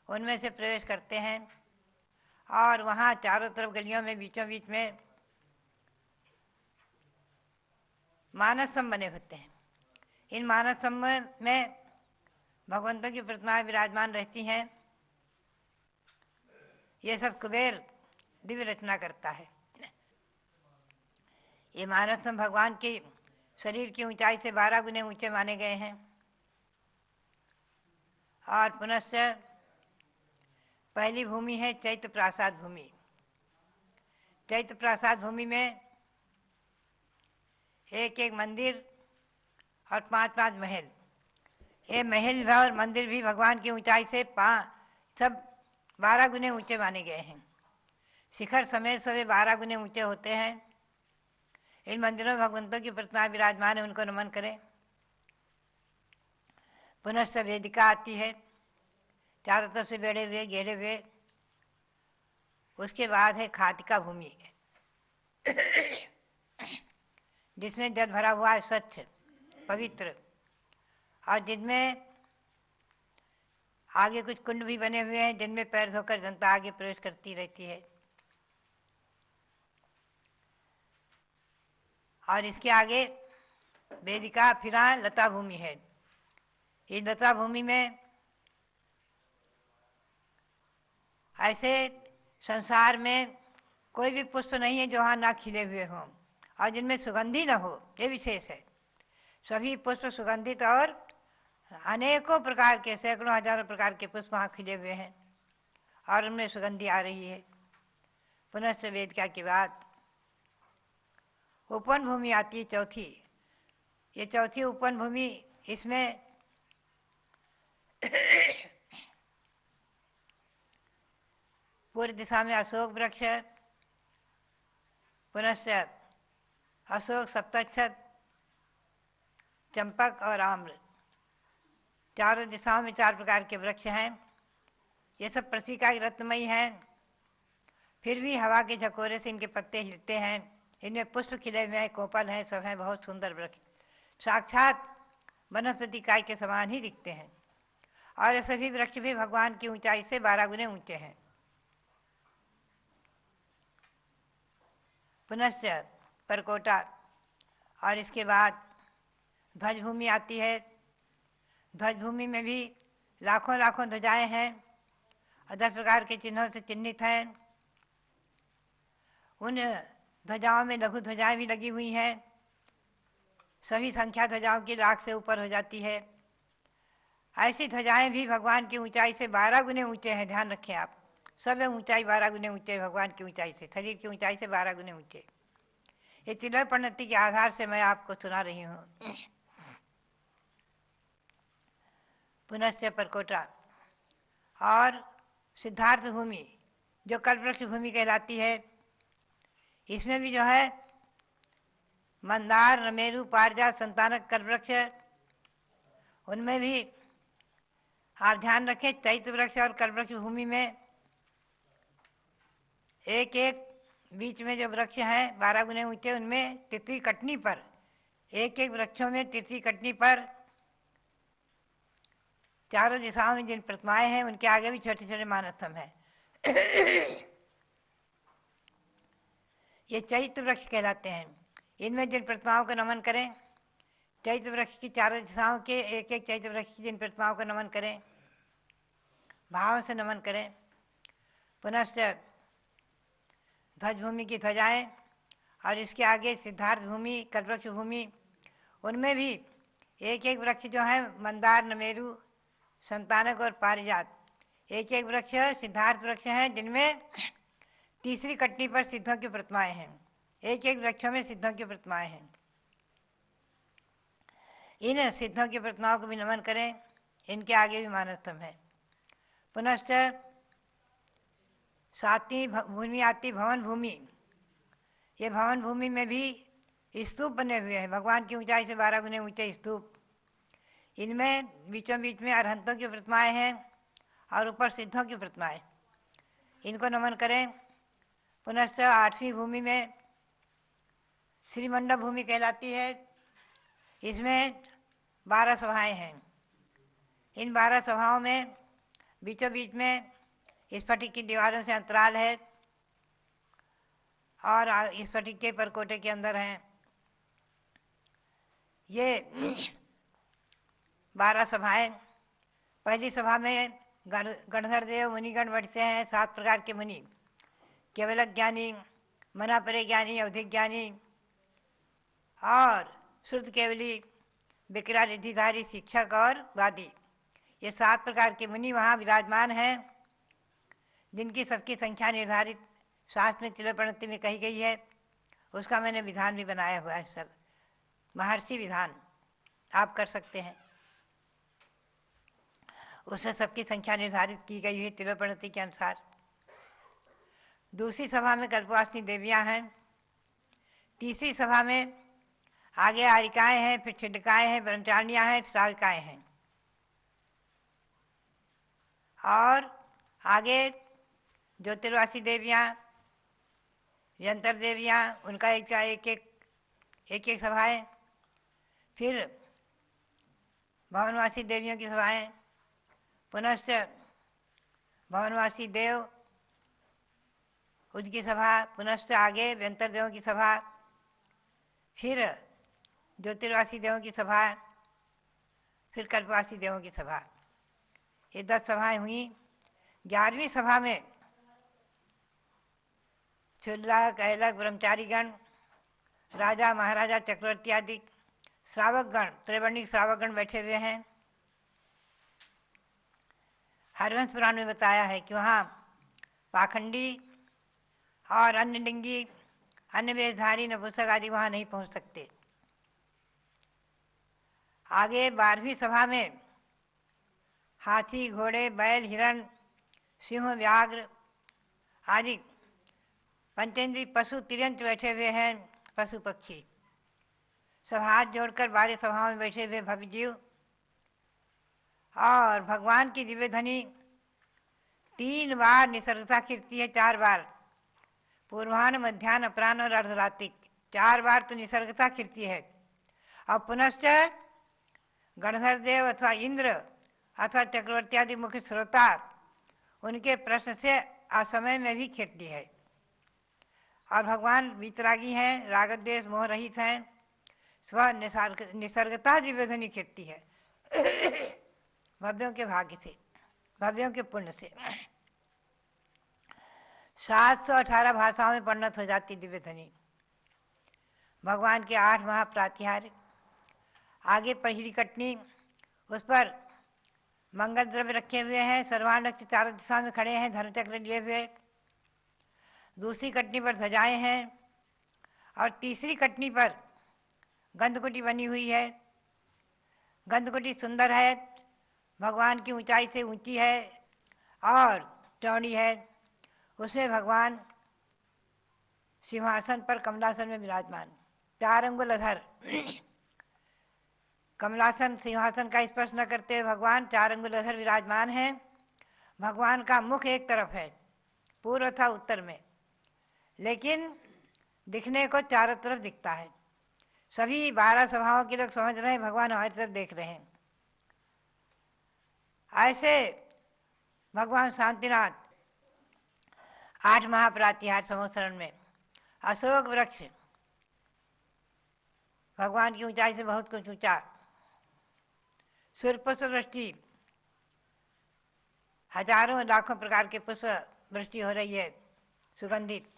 उनमें से प्रवेश करते हैं और वहाँ चारों तरफ गलियों में बीचों बीच में मानस स्तंभ बने होते हैं। इन मानस स्तंभ में भगवंतों की प्रतिमाएं विराजमान रहती हैं। ये सब कुबेर दिव्य रचना करता है। ये मानस स्तंभ भगवान के शरीर की ऊंचाई से 12 गुने ऊंचे माने गए हैं। और पुनश्च पहली भूमि है चैत्य प्रासाद भूमि। चैत्य प्रासाद भूमि में एक एक मंदिर और 5-5 महल। ये महल और मंदिर भी भगवान की ऊंचाई से सब 12 गुने ऊंचे माने गए हैं। शिखर समेत सभी 12 गुने ऊंचे होते हैं। इन मंदिरों में भगवंतों की प्रतिमा विराजमान है, उनको नमन करें। पुनश्च वेदिका आती है, चारों तरफ से बेड़े हुए घेरे हुए। उसके बाद है खातिका भूमि, जिसमें जल भरा हुआ है, स्वच्छ पवित्र, और जिनमें आगे कुछ कुंड भी बने हुए हैं, जिनमें पैर धोकर जनता आगे प्रवेश करती रहती है। और इसके आगे वेदिका फिरा लता भूमि है। इस लता भूमि में ऐसे संसार में कोई भी पुष्प नहीं है जो वहाँ ना खिले हुए हों और जिनमें सुगंधी न हो, ये विशेष है। सभी पुष्प सुगंधित और अनेकों प्रकार के, सैकड़ों हजारों प्रकार के पुष्प वहाँ खिले हुए हैं और उनमें सुगंधी आ रही है। पुनश्च वेदिका के बाद उपवन भूमि आती है, चौथी। ये चौथी उपवन भूमि, इसमें पूर्व दिशा में अशोक वृक्ष, पुनश्च अशोक, सप्तच्छद, चंपक और आम्र, चारों दिशाओं में 4 प्रकार के वृक्ष हैं। ये सब पृथ्वी का रत्नमयी हैं, फिर भी हवा के झकोरे से इनके पत्ते हिलते हैं। इनमें पुष्प खिले हुए हैं, कोपल हैं, सब हैं बहुत सुंदर वृक्ष, साक्षात वनस्पति काय के समान ही दिखते हैं। और ये सभी वृक्ष भी भगवान की ऊंचाई से 12 गुने ऊंचे हैं। पुनश्च परकोटा, और इसके बाद ध्वज भूमि आती है। ध्वज भूमि में भी लाखों लाखों ध्वजाएं हैं और 10 प्रकार के चिन्हों से चिन्हित हैं। उन ध्वजाओं में लघु ध्वजाएं भी लगी हुई हैं। सभी संख्या ध्वजाओं की लाख से ऊपर हो जाती है। ऐसी ध्वजाएं भी भगवान की ऊंचाई से 12 गुने ऊंचे हैं। ध्यान रखें आप, सब ऊंचाई 12 गुने ऊंचे, भगवान की ऊंचाई से, शरीर की ऊंचाई से 12 गुने ऊंचे। ये तिलय प्रणति के आधार से मैं आपको सुना रही हूँ। पुनश्च परकोटा और सिद्धार्थ भूमि, जो कल्पवृक्ष भूमि कहलाती है, इसमें भी जो है मंदार, रमेरु, पारिजात, संतानक कल्पवृक्ष, उनमें भी आप ध्यान रखें। चैत्य वृक्ष और कल्पवृक्ष भूमि में एक एक बीच में जो वृक्ष हैं 12 गुने ऊंचे, उनमें तितली कटनी पर, एक एक वृक्षों में तितली कटनी पर चारों दिशाओं में जिन प्रतिमाएं हैं उनके आगे भी छोटे छोटे मानस्तंभ हैं। ये चैत्य वृक्ष कहलाते हैं। इनमें जिन प्रतिमाओं को नमन करें, चैत्य वृक्ष की चारों दिशाओं के एक एक चैत्य वृक्ष की जिन प्रतिमाओं को नमन करें, भाव से नमन करें। पुनश्च ध्वज भूमि की ध्वजाएं और इसके आगे सिद्धार्थ भूमि, कल्पवृक्ष भूमि, उनमें भी एक एक वृक्ष जो है मंदार, नमेरु, संतानक और पारिजात, एक एक वृक्ष सिद्धार्थ वृक्ष हैं, जिनमें तीसरी कटनी पर सिद्धों की प्रतिमाएं हैं। एक एक वृक्षों में सिद्धों की प्रतिमाएं हैं। इन सिद्धों की प्रतिमाओं को भी नमन करें। इनके आगे भी मानस्तंभ है। पुनश्च 7वीं भूमि आती भवन भूमि। ये भवन भूमि में भी स्तूप बने हुए हैं, भगवान की ऊंचाई से 12 गुने ऊंचे स्तूप। इनमें बीचों बीच में अरहंतों की प्रतिमाएं हैं और ऊपर सिद्धों की प्रतिमाएं, इनको नमन करें। पुनश्च 8वीं भूमि में श्रीमंडप भूमि कहलाती है। इसमें 12 सभाएं हैं। इन 12 सभाओं में बीचों बीच में स्फटिक की दीवारों से अंतराल है और स्फटिक के परकोटे के अंदर हैं। ये 12 सभाएं। पहली सभा में गणधर देव मुनिगण बैठते हैं, 7 प्रकार के मुनि, केवल ज्ञानी, मनापरे ज्ञानी, अवधिक ज्ञानी और श्रुत केवली, विक्रानिधिधारी, शिक्षक और वादी। ये 7 प्रकार के मुनि वहाँ विराजमान हैं, जिनकी सबकी संख्या निर्धारित शास्त्र में तिलपणति में कही गई है। उसका मैंने विधान भी बनाया हुआ है, सब महर्षि विधान आप कर सकते हैं। उससे सबकी संख्या निर्धारित की गई है तिलपणति के अनुसार। दूसरी सभा में कल्पवासिनी देवियां हैं। तीसरी सभा में आगे आरिकाएँ हैं, फिर छिंडकाएँ हैं, ब्रह्मचारिणियाँ हैं, श्राविकाएँ हैं। और आगे ज्योतिर्वासी देवियाँ, यंत्र देवियाँ, उनका एक सभाएं। फिर भवनवासी देवियों की सभाएं, पुनश्च भवनवासी देव उनकी सभा, पुनश्च आगे व्यंतर देवों की सभा, फिर ज्योतिर्वासी देवों की सभा, फिर कल्पवासी देवों की सभा। ये 10 सभाएं हुई। 11वीं सभा में क्षुल्लक, ऐलक, ब्रह्मचारीगण, राजा महाराजा चक्रवर्ती आदि श्रावकगण, त्रैवर्णिक श्रावकगण बैठे हुए हैं। हरवंश पुराण में बताया है कि वहाँ पाखंडी और अन्य लिंगी, अन्य वेशधारी, नपुंसक आदि वहाँ नहीं पहुँच सकते। आगे 12वीं सभा में हाथी, घोड़े, बैल, हिरण, सिंह, व्याघ्र आदि पंचेंद्रीय पशु तिर्यंत बैठे हुए हैं, पशु पक्षी सब हाथ जोड़कर 12 सभाओं में बैठे हुए भव्य जीव। और भगवान की दिव्य ध्वनि 3 बार निसर्गता कीर्ति है, 4 बार पूर्वाह्न, मध्याह्न, अपराह्न और अर्धरात्रिक, 4 बार तो निसर्गता कीर्ति है। और पुनश्च गणधर देव अथवा इंद्र अथवा चक्रवर्ती आदि मुख्य श्रोता, उनके प्रश्न से असमय में भी कीर्ति है। और भगवान वीतरागी हैं, रागद्वेष मोह रहित हैं, स्व निसर्गता दिव्य ध्वनि कीर्ति है। भव्यों के भाग्य से, भव्यों के पुण्य से 718 भाषाओं में परिणत हो जाती दिव्य ध्वनि। भगवान के 8 महाप्रातिहार्य, आगे पहिरी कटनी, उस पर मंगल द्रव्य रखे हुए हैं, सर्वाण रक्ष चारों दिशा में खड़े हैं, धर्मचक्र लिए हुए। दूसरी कटनी पर ध्वजाएं हैं और तीसरी कटनी पर गंधकुटी बनी हुई है। गंधकुटी सुंदर है, भगवान की ऊंचाई से ऊंची है और चौड़ी है। उसमें भगवान सिंहासन पर कमलासन में विराजमान, 4 अंगुल अधर। कमलासन सिंहासन का स्पर्श न करते हुए भगवान 4 अंगुल अधर विराजमान हैं। भगवान का मुख एक तरफ है, पूर्व तथा उत्तर में, लेकिन दिखने को चारों तरफ दिखता है। सभी 12 सभाओं के लोग समझ रहे हैं भगवान हमारी तरफ देख रहे हैं। ऐसे भगवान शांतिनाथ 8 महाप्रातिहार्य संवत्सरण में अशोक वृक्ष, भगवान की ऊंचाई से बहुत कुछ ऊंचा, सूर्य पुष्प वृष्टि, हजारों लाखों प्रकार के पुष्प वृष्टि हो रही है, सुगंधित।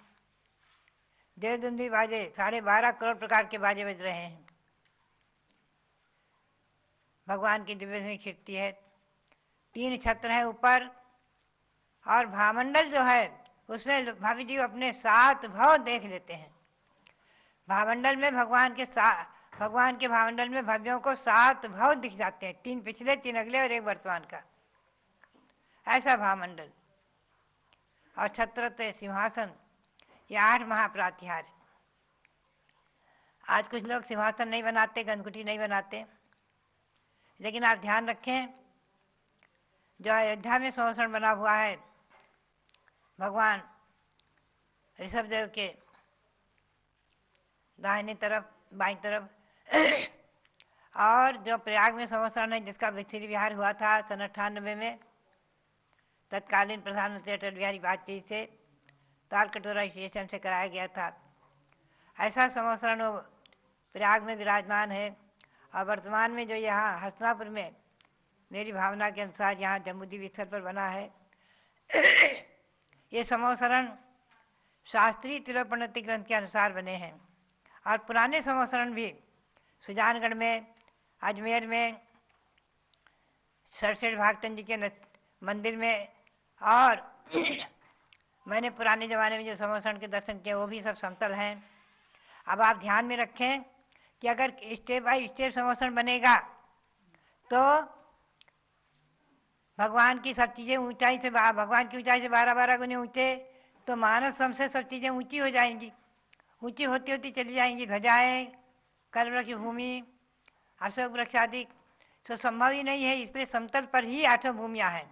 देवदुंदी बाजे, 12.5 करोड़ प्रकार के बाजे बज रहे हैं। भगवान की दिव्य ध्वनि कीर्ति है। 3 छत्र हैं ऊपर, और भामंडल जो है उसमें भाभी जी अपने 7 भाव देख लेते हैं। भामंडल में भगवान के भामंडल में भव्यों को 7 भाव दिख जाते हैं, 3 पिछले, 3 अगले और 1 वर्तमान का, ऐसा भामंडल। और छत्र, सिंहासन, ये 8 महाप्रातिहार्य। आज कुछ लोग सिंहासन नहीं बनाते, गंधकुटी नहीं बनाते, लेकिन आप ध्यान रखें, जो अयोध्या में संवत्सरण बना हुआ है भगवान ऋषभदेव के दाहिनी तरफ, बाईं तरफ, और जो प्रयाग में संवत्सरण है जिसका विक्षिरी विहार हुआ था सन 98 में तत्कालीन प्रधानमंत्री अटल बिहारी वाजपेयी से ताल कटोरा स्टेशन से कराया गया था, ऐसा संवत्सरण प्रयाग में विराजमान है। और वर्तमान में जो यहाँ हस्तिनापुर में मेरी भावना के अनुसार यहाँ जम्बूद्वीप स्थल पर बना है, ये समोसरण शास्त्रीय तिलोपन्नति ग्रंथ के अनुसार बने हैं। और पुराने समोसरण भी सुजानगढ़ में, अजमेर में, सरसेठ भागचंद जी के मंदिर में, और मैंने पुराने ज़माने में जो समोसरण के दर्शन किए वो भी सब समतल हैं। अब आप ध्यान में रखें कि अगर स्टेप बाय स्टेप समोसरण बनेगा तो भगवान की सब चीज़ें ऊंचाई से भगवान की ऊंचाई से 12-12 गुने ऊंचे, तो मानव सम से सब चीज़ें ऊंची हो जाएंगी, ऊंची होती होती चली जाएंगी। ध्वजाएँ, कल्पवृक्ष भूमि, अशोक वृक्ष आदि तो संभव ही नहीं है। इसलिए समतल पर ही 8 भूमियाँ हैं।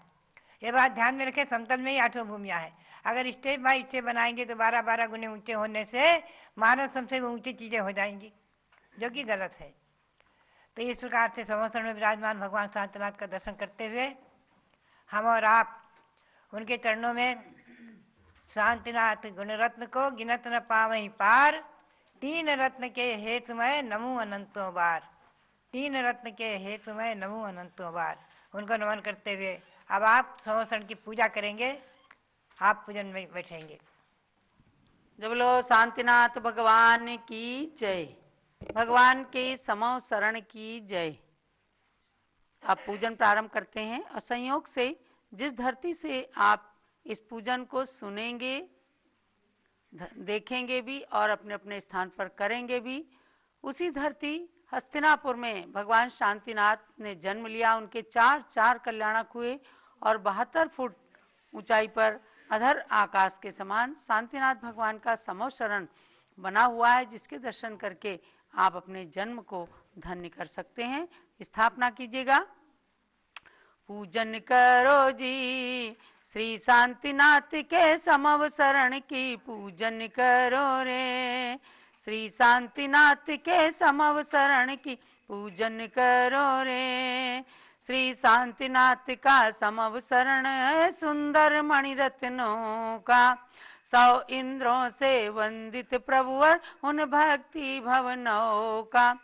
ये बात ध्यान में रखें, समतल में ही 8 भूमियाँ हैं। अगर स्टेप बाय स्टेप बनाएंगे तो 12-12 गुने ऊंचे होने से मानव सम से ऊंची चीज़ें हो जाएंगी, जो कि गलत है। तो इस प्रकार से समोसरण में विराजमान भगवान शांतिनाथ का दर्शन करते हुए हम और आप उनके चरणों में शांतिनाथ गुणरत्न को गिनत न पावहीं पार, 3 रत्न के हेतु में नमो अनंतों बार, 3 रत्न के हेतु में नमो अनंतों बार, उनको नमन करते हुए अब आप समोसरण की पूजा करेंगे। आप पूजन में बैठेंगे। जब बोलो शांतिनाथ भगवान की जय, भगवान के समोसरण की जय। आप पूजन प्रारंभ करते हैं और संयोग से जिस धरती से आप इस पूजन को सुनेंगे, देखेंगे भी और अपने अपने स्थान पर करेंगे भी, उसी धरती हस्तिनापुर में भगवान शांतिनाथ ने जन्म लिया। उनके 4 कल्याणक हुए और 72 फुट ऊंचाई पर अधर आकाश के समान शांतिनाथ भगवान का समोसरण बना हुआ है, जिसके दर्शन करके आप अपने जन्म को धन्य कर सकते हैं। स्थापना कीजिएगा। पूजन करो जी श्री शांतिनाथ के समवसरण की, पूजन करो रे श्री शांतिनाथ के समवसरण की, पूजन करो रे। श्री शांतिनाथ का समवसरण है सुंदर मणिरत्नों का, 100 इंद्रों से वंदित प्रभुवर उन भक्ति भवनों का।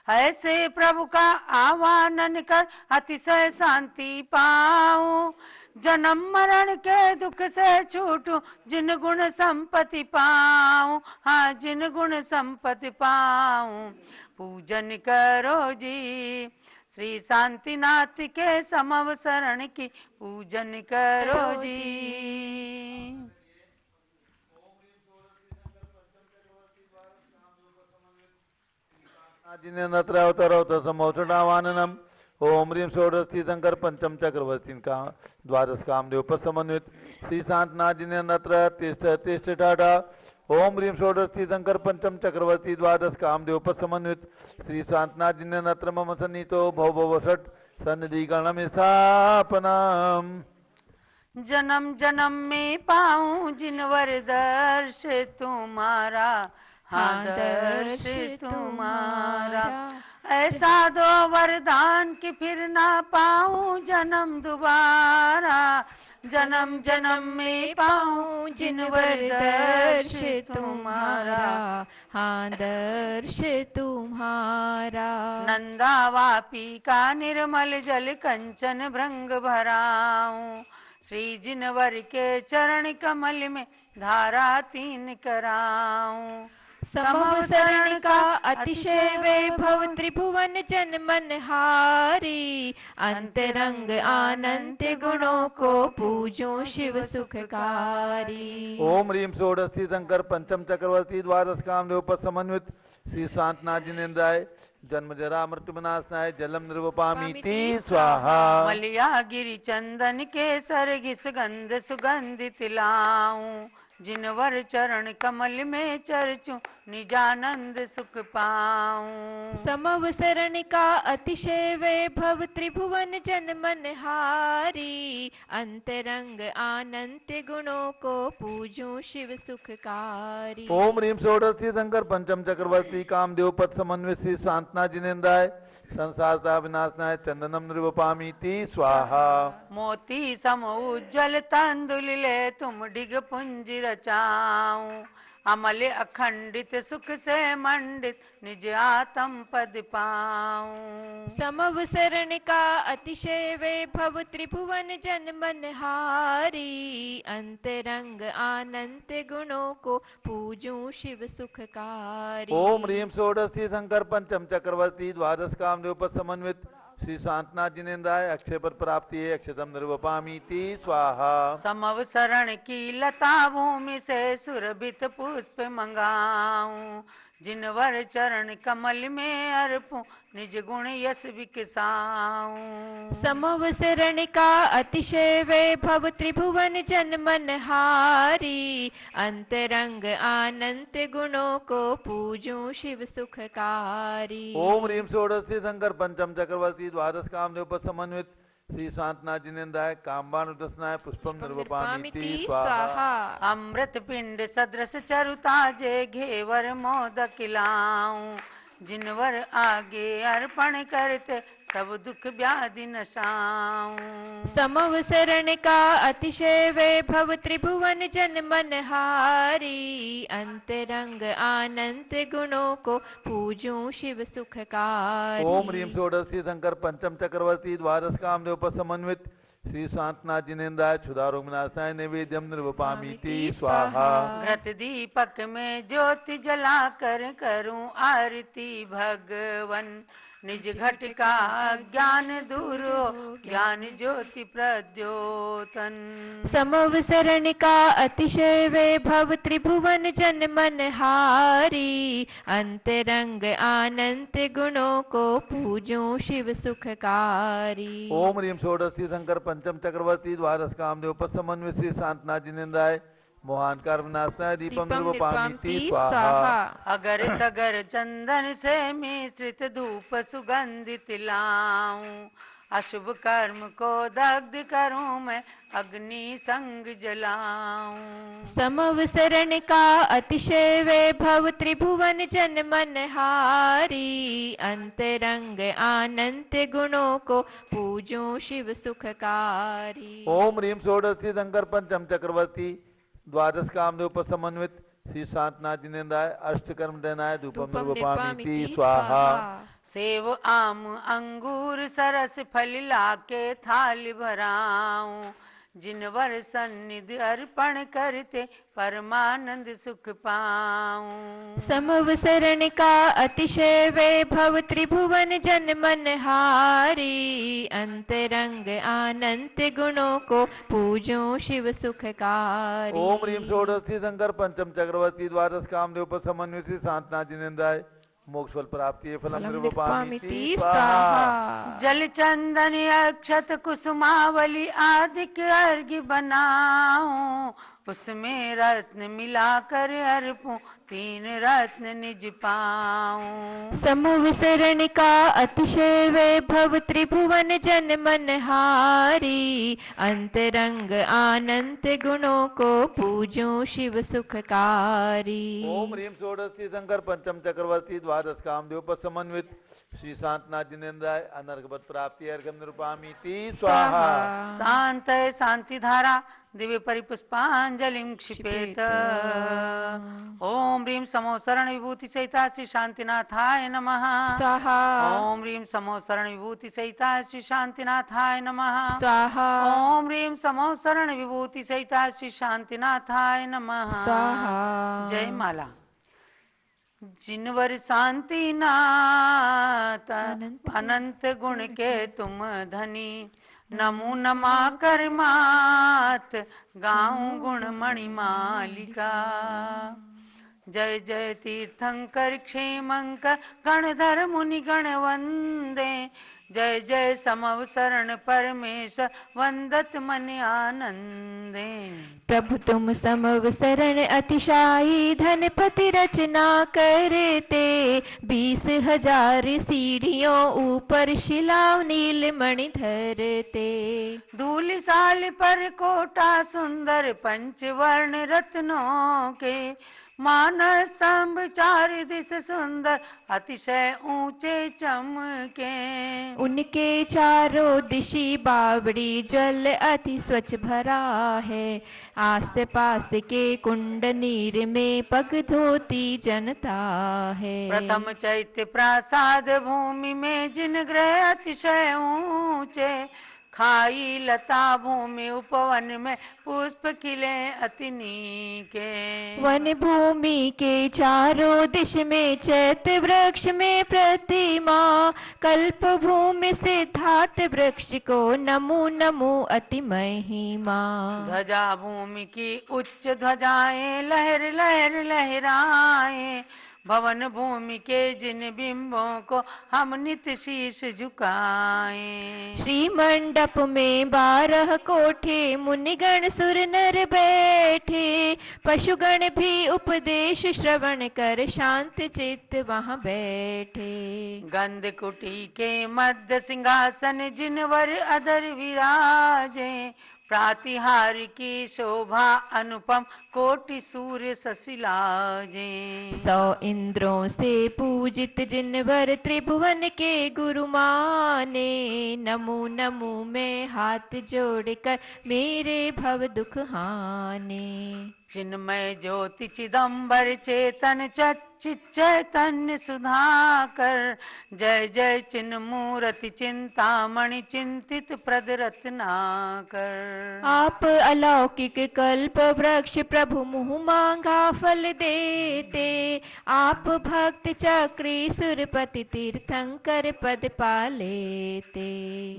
ऐसे प्रभु का आवाहन कर अतिशय शांति पाऊं, जन्म मरण के दुख से छूटूं, जिन गुण संपत्ति पाऊं, हाँ जिन गुण संपत्ति पाऊं। पूजन करो जी श्री शांतिनाथ के समवसरण की, पूजन करो जी। जिन्हें नत्र समोषणावाननम ओम ह्रीं षोडशी शंकर पंचम चक्रवर्ती का 12 कामदेव पर समन्वित श्री शांतनाथ जिन्हें नत्र तिष्ठ ठाठा ओम ह्रीं षोडशी शंकर पंचम चक्रवर्ती 12 कामदेव पर समन्वित श्री शांतनाथ जिन्हें नत्र मम सन्नीतो भव भव षट सन्निधि गणम स्थापनम। जन्म जन्म में पाऊं जिनवर दर्श तुम्हारा, हाँ दर्श तुम्हारा। ऐसा दो वरदान कि फिर ना पाऊं जन्म दोबारा, जन्म जन्म में पाऊं जिनवर दर्श तुम्हारा, हाँ दर्श तुम्हारा। नंदा वापी का निर्मल जल कंचन भृंग भराऊं, श्री जिनवर के चरण कमल में धारा 3 कराऊं। समवसरण का अतिशय वैभव त्रिभुवन जन मनहारी, अंतरंग अनंत गुणों को पूजो शिव सुखकारी। ओम ह्रीं षोडशी शंकर पंचम चक्रवर्ती 12 कामदेव पर समन्वित श्री शांतनाथ जिनेन्द्राय जन्म जरा मृत्यु विनाशनाय जलम निर्वपामीति स्वाहा। मलिया गिरि चंदन केसर घिस गंध सुगंधित लाऊं, जिनवर चरण कमल में चरचूं निजानंद सुख पाऊं। समवसरण का अतिशय वैभव त्रिभुवन जन मनहारी, अंतरंग अनंत गुणों को पूजो शिव सुखकारी। ओम ह्रीं षोडशी शंकर पंचम चक्रवर्ती कामदेव पद समन्वित श्री शांतनाथ जिनेन्द्राय संसारता विनाशनाय चंदनम निर्वपामीति स्वाहा। मोती सम उज्जवल तंदुल ले तुम डिग पुंज रचाऊं, अमल अखंडित सुख से मंडित निज आत्म पद पाऊं। समवसरण का अतिशय वैभव त्रिभुवन जन मन हारी, अंतरंग अनंत गुणों को पूजूं शिव सुखकारी। ओम ह्रीम षोडशी शंकर पंचम चक्रवर्ती द्वादश कामदेव समन्वित श्री शांतनाथ जिनेन्द्राय अक्षय पद प्राप्ति है अक्षतम निर्वपामीति स्वाहा। समवसरण की लता भूमि से सुरभित पुष्प मंगाऊं, जिनवर चरण कमल में अर्पूं निज गुण यश विकसाऊं। समवसरण का अतिशय वैभव त्रिभुवन जन मन हारी, अंतरंग अनंत गुणों को पूजूं शिव सुखकारी। ओम ह्रीम षोडशी शंकर पंचम चक्रवर्ती द्वादश कामदेव समन्वित श्री शांतनाथ जिनेन्द्राय कामबाण उदसनाय पुष्पम निर्वपामीति स्वाहा। अमृत पिंड सदृश चरुता जे घेवर मोदक लाऊं, जिनवर आगे अर्पण करते सब दुख व्याधि नशाऊं। समवसरण का अतिशय वैभव त्रिभुवन जन मन हारी, अंतरंग अनंत गुणों को पूजूं शिव सुखकारी। ओम ह्रीम षोडशी शंकर पंचम चक्रवर्ती द्वादश कामदेव समन्वित श्री शांतनाथ जिनेन्द्राय क्षुधारोग विनाशाय नैवेद्यम निर्वपामीति स्वाहा। घृत दीपक में ज्योति जला कर करूं आरती भगवन, निज घट का ज्ञान दूर ज्ञान ज्योति प्रद्योतन। समवसरण का अतिशय वैभव त्रिभुवन जन मन हारी, अंतरंग अनंत गुणों को पूजूं शिव सुखकारी। ओम ह्रीम षोडशी शंकर पंचम चक्रवर्ती द्वादश कामदेव समन्वित श्री शांतनाथ जिनेन्द्राय मोहानकार विनाशाय दीपम निर्वपामीति स्वाहा। अगर तगर चंदन से मिश्रित धूप सुगंधित लाऊं, अशुभ कर्म को दग्ध करूं मैं अग्नि संग जलाऊं। समवसरण का अतिशय वैभव त्रिभुवन जन मन हारी, अंतरंग अनंत गुणों को पूजूं शिव सुखकारी। ओम ह्रीम षोडशी शंकर पंचम चक्रवर्ती द्वादश कामदेव समन्वित श्री शांतनाथ जिनेन्द्राय अष्टकर्म दनाय धूपम निर्वपामीति स्वाहा। सेव आम अंगूर सरस फल लाके थाल भराऊं, जिनवर सन्निधि अर्पण करते परमानंद सुख पाऊं। समवसरण का अतिशय वैभव त्रिभुवन जन मन हारी, अंतरंग अनंत गुणों को पूजूं शिव सुखकारी। ओम ह्रीम षोडशी शंकर पंचम चक्रवर्ती द्वादश कामदेव समन्वित श्री शांतनाथ जिनेन्द्राय मोक्षफल प्राप्ति फलम निर्वपामीति स्वाहा। जल चंदन अक्षत कुसुमावली आदिक अर्घ्य बनाऊं, उसमें रत्न मिलाकर अर्पूं तीन रत्न निज पाऊं। समवसरण का अतिशय वैभव त्रिभुवन जन मन हारी, अंतरंग अनंत गुणों को पूजूं शिव सुखकारी। ओम ह्रीम षोडशी शंकर पंचम चक्रवर्ती द्वादश कामदेव समन्वित श्री शांतनाथ जिनेन्द्राय अनर्घपद प्राप्ति अर्घ्यम निर्वपामीति स्वाहा। शांत शांति धारा दिव्य परिपुष्पांजलिं क्षिपेत। ओम ह्रीं समो शरण विभूति सहिता श्री शांतिनाथाय नमः स्वाहा। ओम ह्रीं समो शरण विभूति सहिता श्री शांतिनाथाय नमः स्वाहा। ओम ह्रीं समो शरण विभूति सहिता श्री शांतिनाथाय नमः स्वाहा। जय माला। जिनवर शांति नाथ अनंत गुण के तुम धनी, नमो नमा कर मात गाऊं गुण मणि मालिका। जय जय तीर्थंकर क्षेमंकर गणधर मुनि गण वंदे, जय जय समवसरण परमेश्वर वंदत मन आनंदे। प्रभु तुम समवसरण अतिशायी धनपति रचना करते, 20,000 सीढ़ियों ऊपर शिला नील मणि धरते। धूल साल पर कोटा सुंदर पंचवर्ण रत्नों के, मानस स्तंभ चार दिश सुंदर अतिशय ऊंचे चमके। उनके चारों दिशी बावड़ी जल अति स्वच्छ भरा है। आस पास के कुंड नीर में पग धोती जनता है। प्रथम चैत्य प्रासाद भूमि में जिन ग्रह अतिशय ऊंचे। खाई लता भूमि उपवन में पुष्प खिले अति नीके। वन भूमि के चारों दिश में चैत्य वृक्ष में प्रतिमा। कल्प भूमि सिद्धार्थ वृक्ष को नमो नमो अति महिमा। ध्वजा भूमि की उच्च ध्वजाएं लहर लहर लहराए। भवन भूमि के जिन बिंबों को हम नित शीश झुकाएं। श्री मंडप में 12 कोठे मुनिगण सुर नर बैठे। पशुगण भी उपदेश श्रवण कर शांत चित्त वहाँ बैठे। गंध कुटी के मध्य सिंहासन जिनवर अधर विराजे। प्रातिहार की शोभा अनुपम कोटि सूर्य ससिलाजे। 100 इंद्रों से पूजित जिनवर त्रिभुवन के गुरु माने। नमो नमो मैं हाथ जोड़कर मेरे भव दुख हाने। चिन्मय ज्योति चिदंबर चेतन चैतन्य सुधाकर। जय जय चिन्ह मूर्ति चिंतामणि चिंतित प्रद रत्नाकर। आप अलौकिक कल्प वृक्ष प्रभु मुँह मांगा फल देते। आप भक्त चक्री सुरपति तीर्थंकर पद पालेते।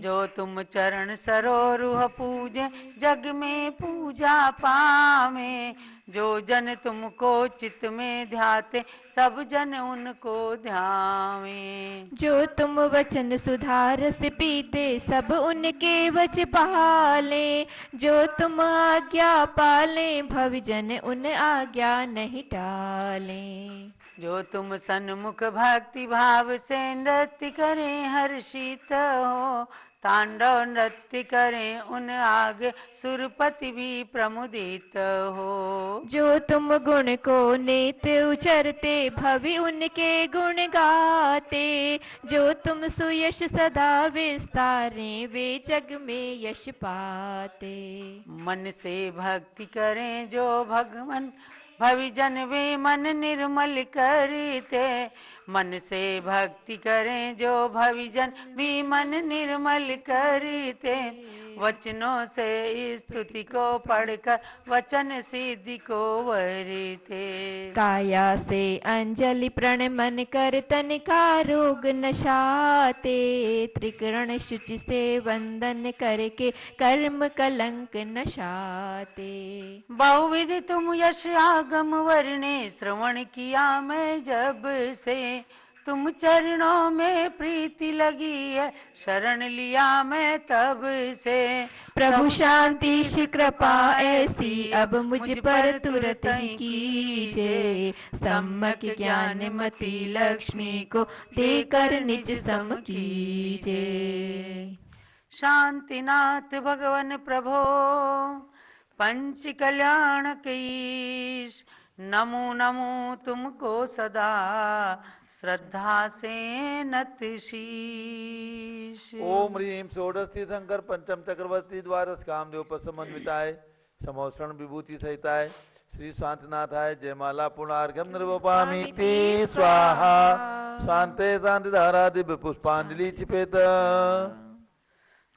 जो तुम चरण सरोरुह पूजे जग में पूजा पावे। जो जन तुमको चित्त में ध्याते सब जन उनको ध्यावे। जो तुम वचन सुधार से पीते सब उनके वच पाले। जो तुम आज्ञा पाले भवजन उन आज्ञा नहीं टाले। जो तुम सन्मुख भक्ति भाव से नृत्य करें हर्षित हो। तांडव नृत्य करें उन आगे सुरपति भी प्रमुदित हो। जो तुम गुण को नेत उचरते भवि उनके गुण गाते। जो तुम सुयश सदा विस्तारे वे जग में यश पाते। मन से भक्ति करें जो भगवन भविजन वे मन निर्मल करते। मन से भक्ति करें जो भविजन भी मन निर्मल करते। वचनों से स्तुति को पढ़कर वचन सिद्धि को वरते। काया से अंजलि प्रण मन कर तन का रोग नशाते। त्रिकरण शुचि से वंदन करके कर्म कलंक नशाते। बहुविधि तुम यश आगम वर्णे श्रवण किया मैं जब से। तुम चरणों में प्रीति लगी है शरण लिया मैं तब से। प्रभु शांति श्री कृपा ऐसी अब मुझ पर तुरंत ही कीजिए। सम्यक ज्ञान मति लक्ष्मी को देकर निज सम कीजिए। शांतिनाथ भगवन प्रभो पंच कल्याण कीश। नमो नमो तुमको सदा श्रद्धा से नत शीश। ओम ह्रीम षोडशी शंकर पंचम चक्रवर्ती द्वादश कामदेव पर समन्विताय समोषण विभूति सहिताय श्री शांतिनाथाय जयमाला पुनर्घम निर्वपामि ते स्वाहा। शांते शांति धारा दिव्य पुष्पांजलि छिपेत।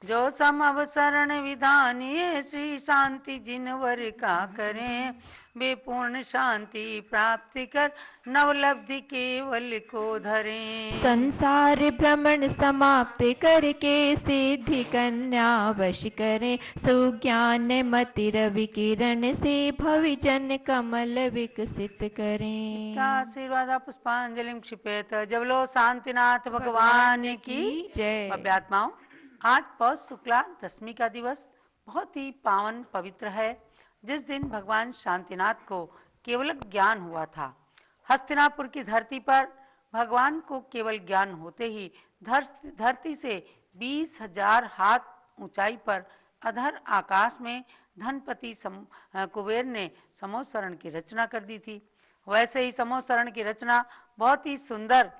जो सम अवसरण विधानीय श्री शांति जिनवर का करें। वे पूर्ण शांति प्राप्त कर नवलब्धि केवल को धरें। संसार भ्रमण समाप्त करके सिद्धि कन्या वश करें। सुज्ञान मति रवि किरण से भविजन कमल विकसित करें। आशीर्वाद पुष्पांजलि क्षिपेत। जब लो शांतिनाथ भगवान की जय। अभ्यात्माओं, आज पौष शुक्ला दशमी का दिवस बहुत ही पावन पवित्र है, जिस दिन भगवान शांतिनाथ को केवल ज्ञान हुआ था। हस्तिनापुर की धरती पर भगवान को केवल ज्ञान होते ही धरती से 20,000 हाथ ऊंचाई पर अधर आकाश में धनपति कुबेर ने समोसरण की रचना कर दी थी। वैसे ही समोसरण की रचना बहुत ही सुंदर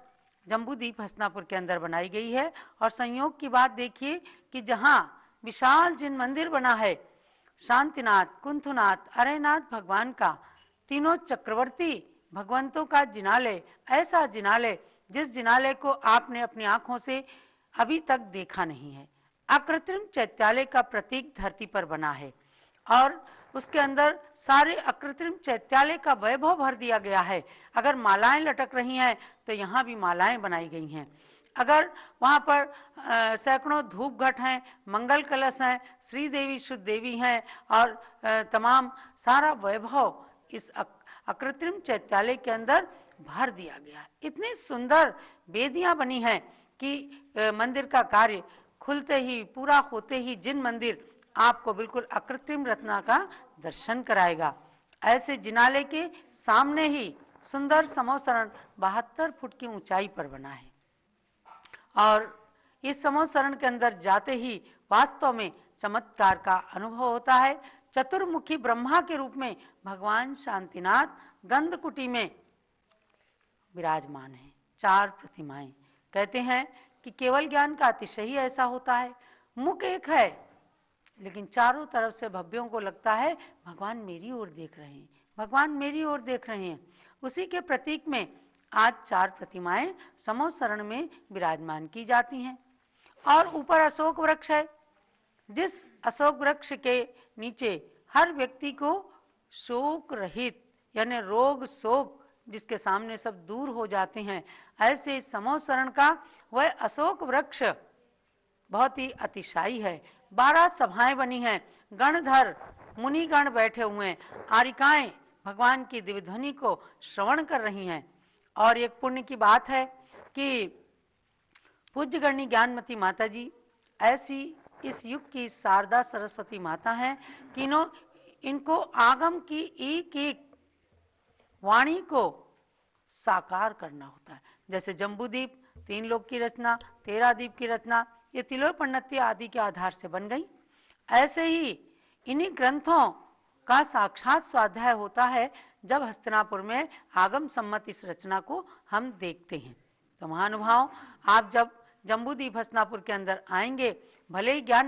जम्बूद्वीप हस्तिनापुर के अंदर बनाई गई है। और संयोग की बात देखिए कि जहाँ विशाल जिन मंदिर बना है, शांतिनाथ, कुंथुनाथ, अरेनाथ भगवान का, तीनों चक्रवर्ती भगवंतों का जिनालय, ऐसा जिनालय जिस जिनालय को आपने अपनी आंखों से अभी तक देखा नहीं है। अकृत्रिम चैत्यालय का प्रतीक धरती पर बना है और उसके अंदर सारे अकृत्रिम चैत्यालय का वैभव भर दिया गया है। अगर मालाएं लटक रही हैं तो यहाँ भी मालाएं बनाई गई हैं। अगर वहाँ पर सैकड़ों धूप घट हैं, मंगल कलश हैं, श्री देवी शुद्ध देवी हैं और तमाम सारा वैभव इस अकृत्रिम चैत्यालय के अंदर भर दिया गया है। इतनी सुंदर वेदियां बनी हैं कि मंदिर का कार्य खुलते ही, पूरा होते ही जिन मंदिर आपको बिल्कुल अकृत्रिम रत्ना का दर्शन कराएगा। ऐसे जिनालय के सामने ही सुंदर समोसरण 72 फुट की ऊंचाई पर बना है और इस समोसरण के अंदर जाते ही वास्तव में चमत्कार का अनुभव होता है। चतुर्मुखी ब्रह्मा के रूप में भगवान शांतिनाथ गंधकुटी में विराजमान है। 4 प्रतिमाएं। कहते हैं कि केवल ज्ञान का अतिशय ही ऐसा होता है। मुख एक है लेकिन चारों तरफ से भव्यों को लगता है भगवान मेरी ओर देख रहे हैं, भगवान मेरी ओर देख रहे हैं। उसी के प्रतीक में आज 4 प्रतिमाएं समोसरण में विराजमान की जाती हैं। और ऊपर अशोक वृक्ष है, जिस अशोक वृक्ष के नीचे हर व्यक्ति को शोक रहित यानी रोग शोक जिसके सामने सब दूर हो जाते हैं, ऐसे समोसरण का वह अशोक वृक्ष बहुत ही अतिशायी है। 12 सभाएं बनी हैं, गणधर मुनिगण बैठे हुए हैं, आरिकाएं भगवान की दिव्य ध्वनि को श्रवण कर रही हैं। और एक पुण्य की बात है कि पूज्य गणनी ज्ञानमती माता जी ऐसी इस युग की शारदा सरस्वती माता हैं कि इनको आगम की एक एक वाणी को साकार करना होता है। जैसे जम्बूद्वीप 3 लोक की रचना, 13 द्वीप की रचना, ये तिलोपन्नती आदि के आधार से बन गई। ऐसे ही इन्हीं ग्रंथों का साक्षात स्वाध्याय होता है जब हस्तिनापुर में आगम सम्मत इस रचना को हम देखते हैं। तो महानुभाव, आप जब जम्बूद्वीप हस्तिनापुर के अंदर आएंगे, भले ही ज्ञान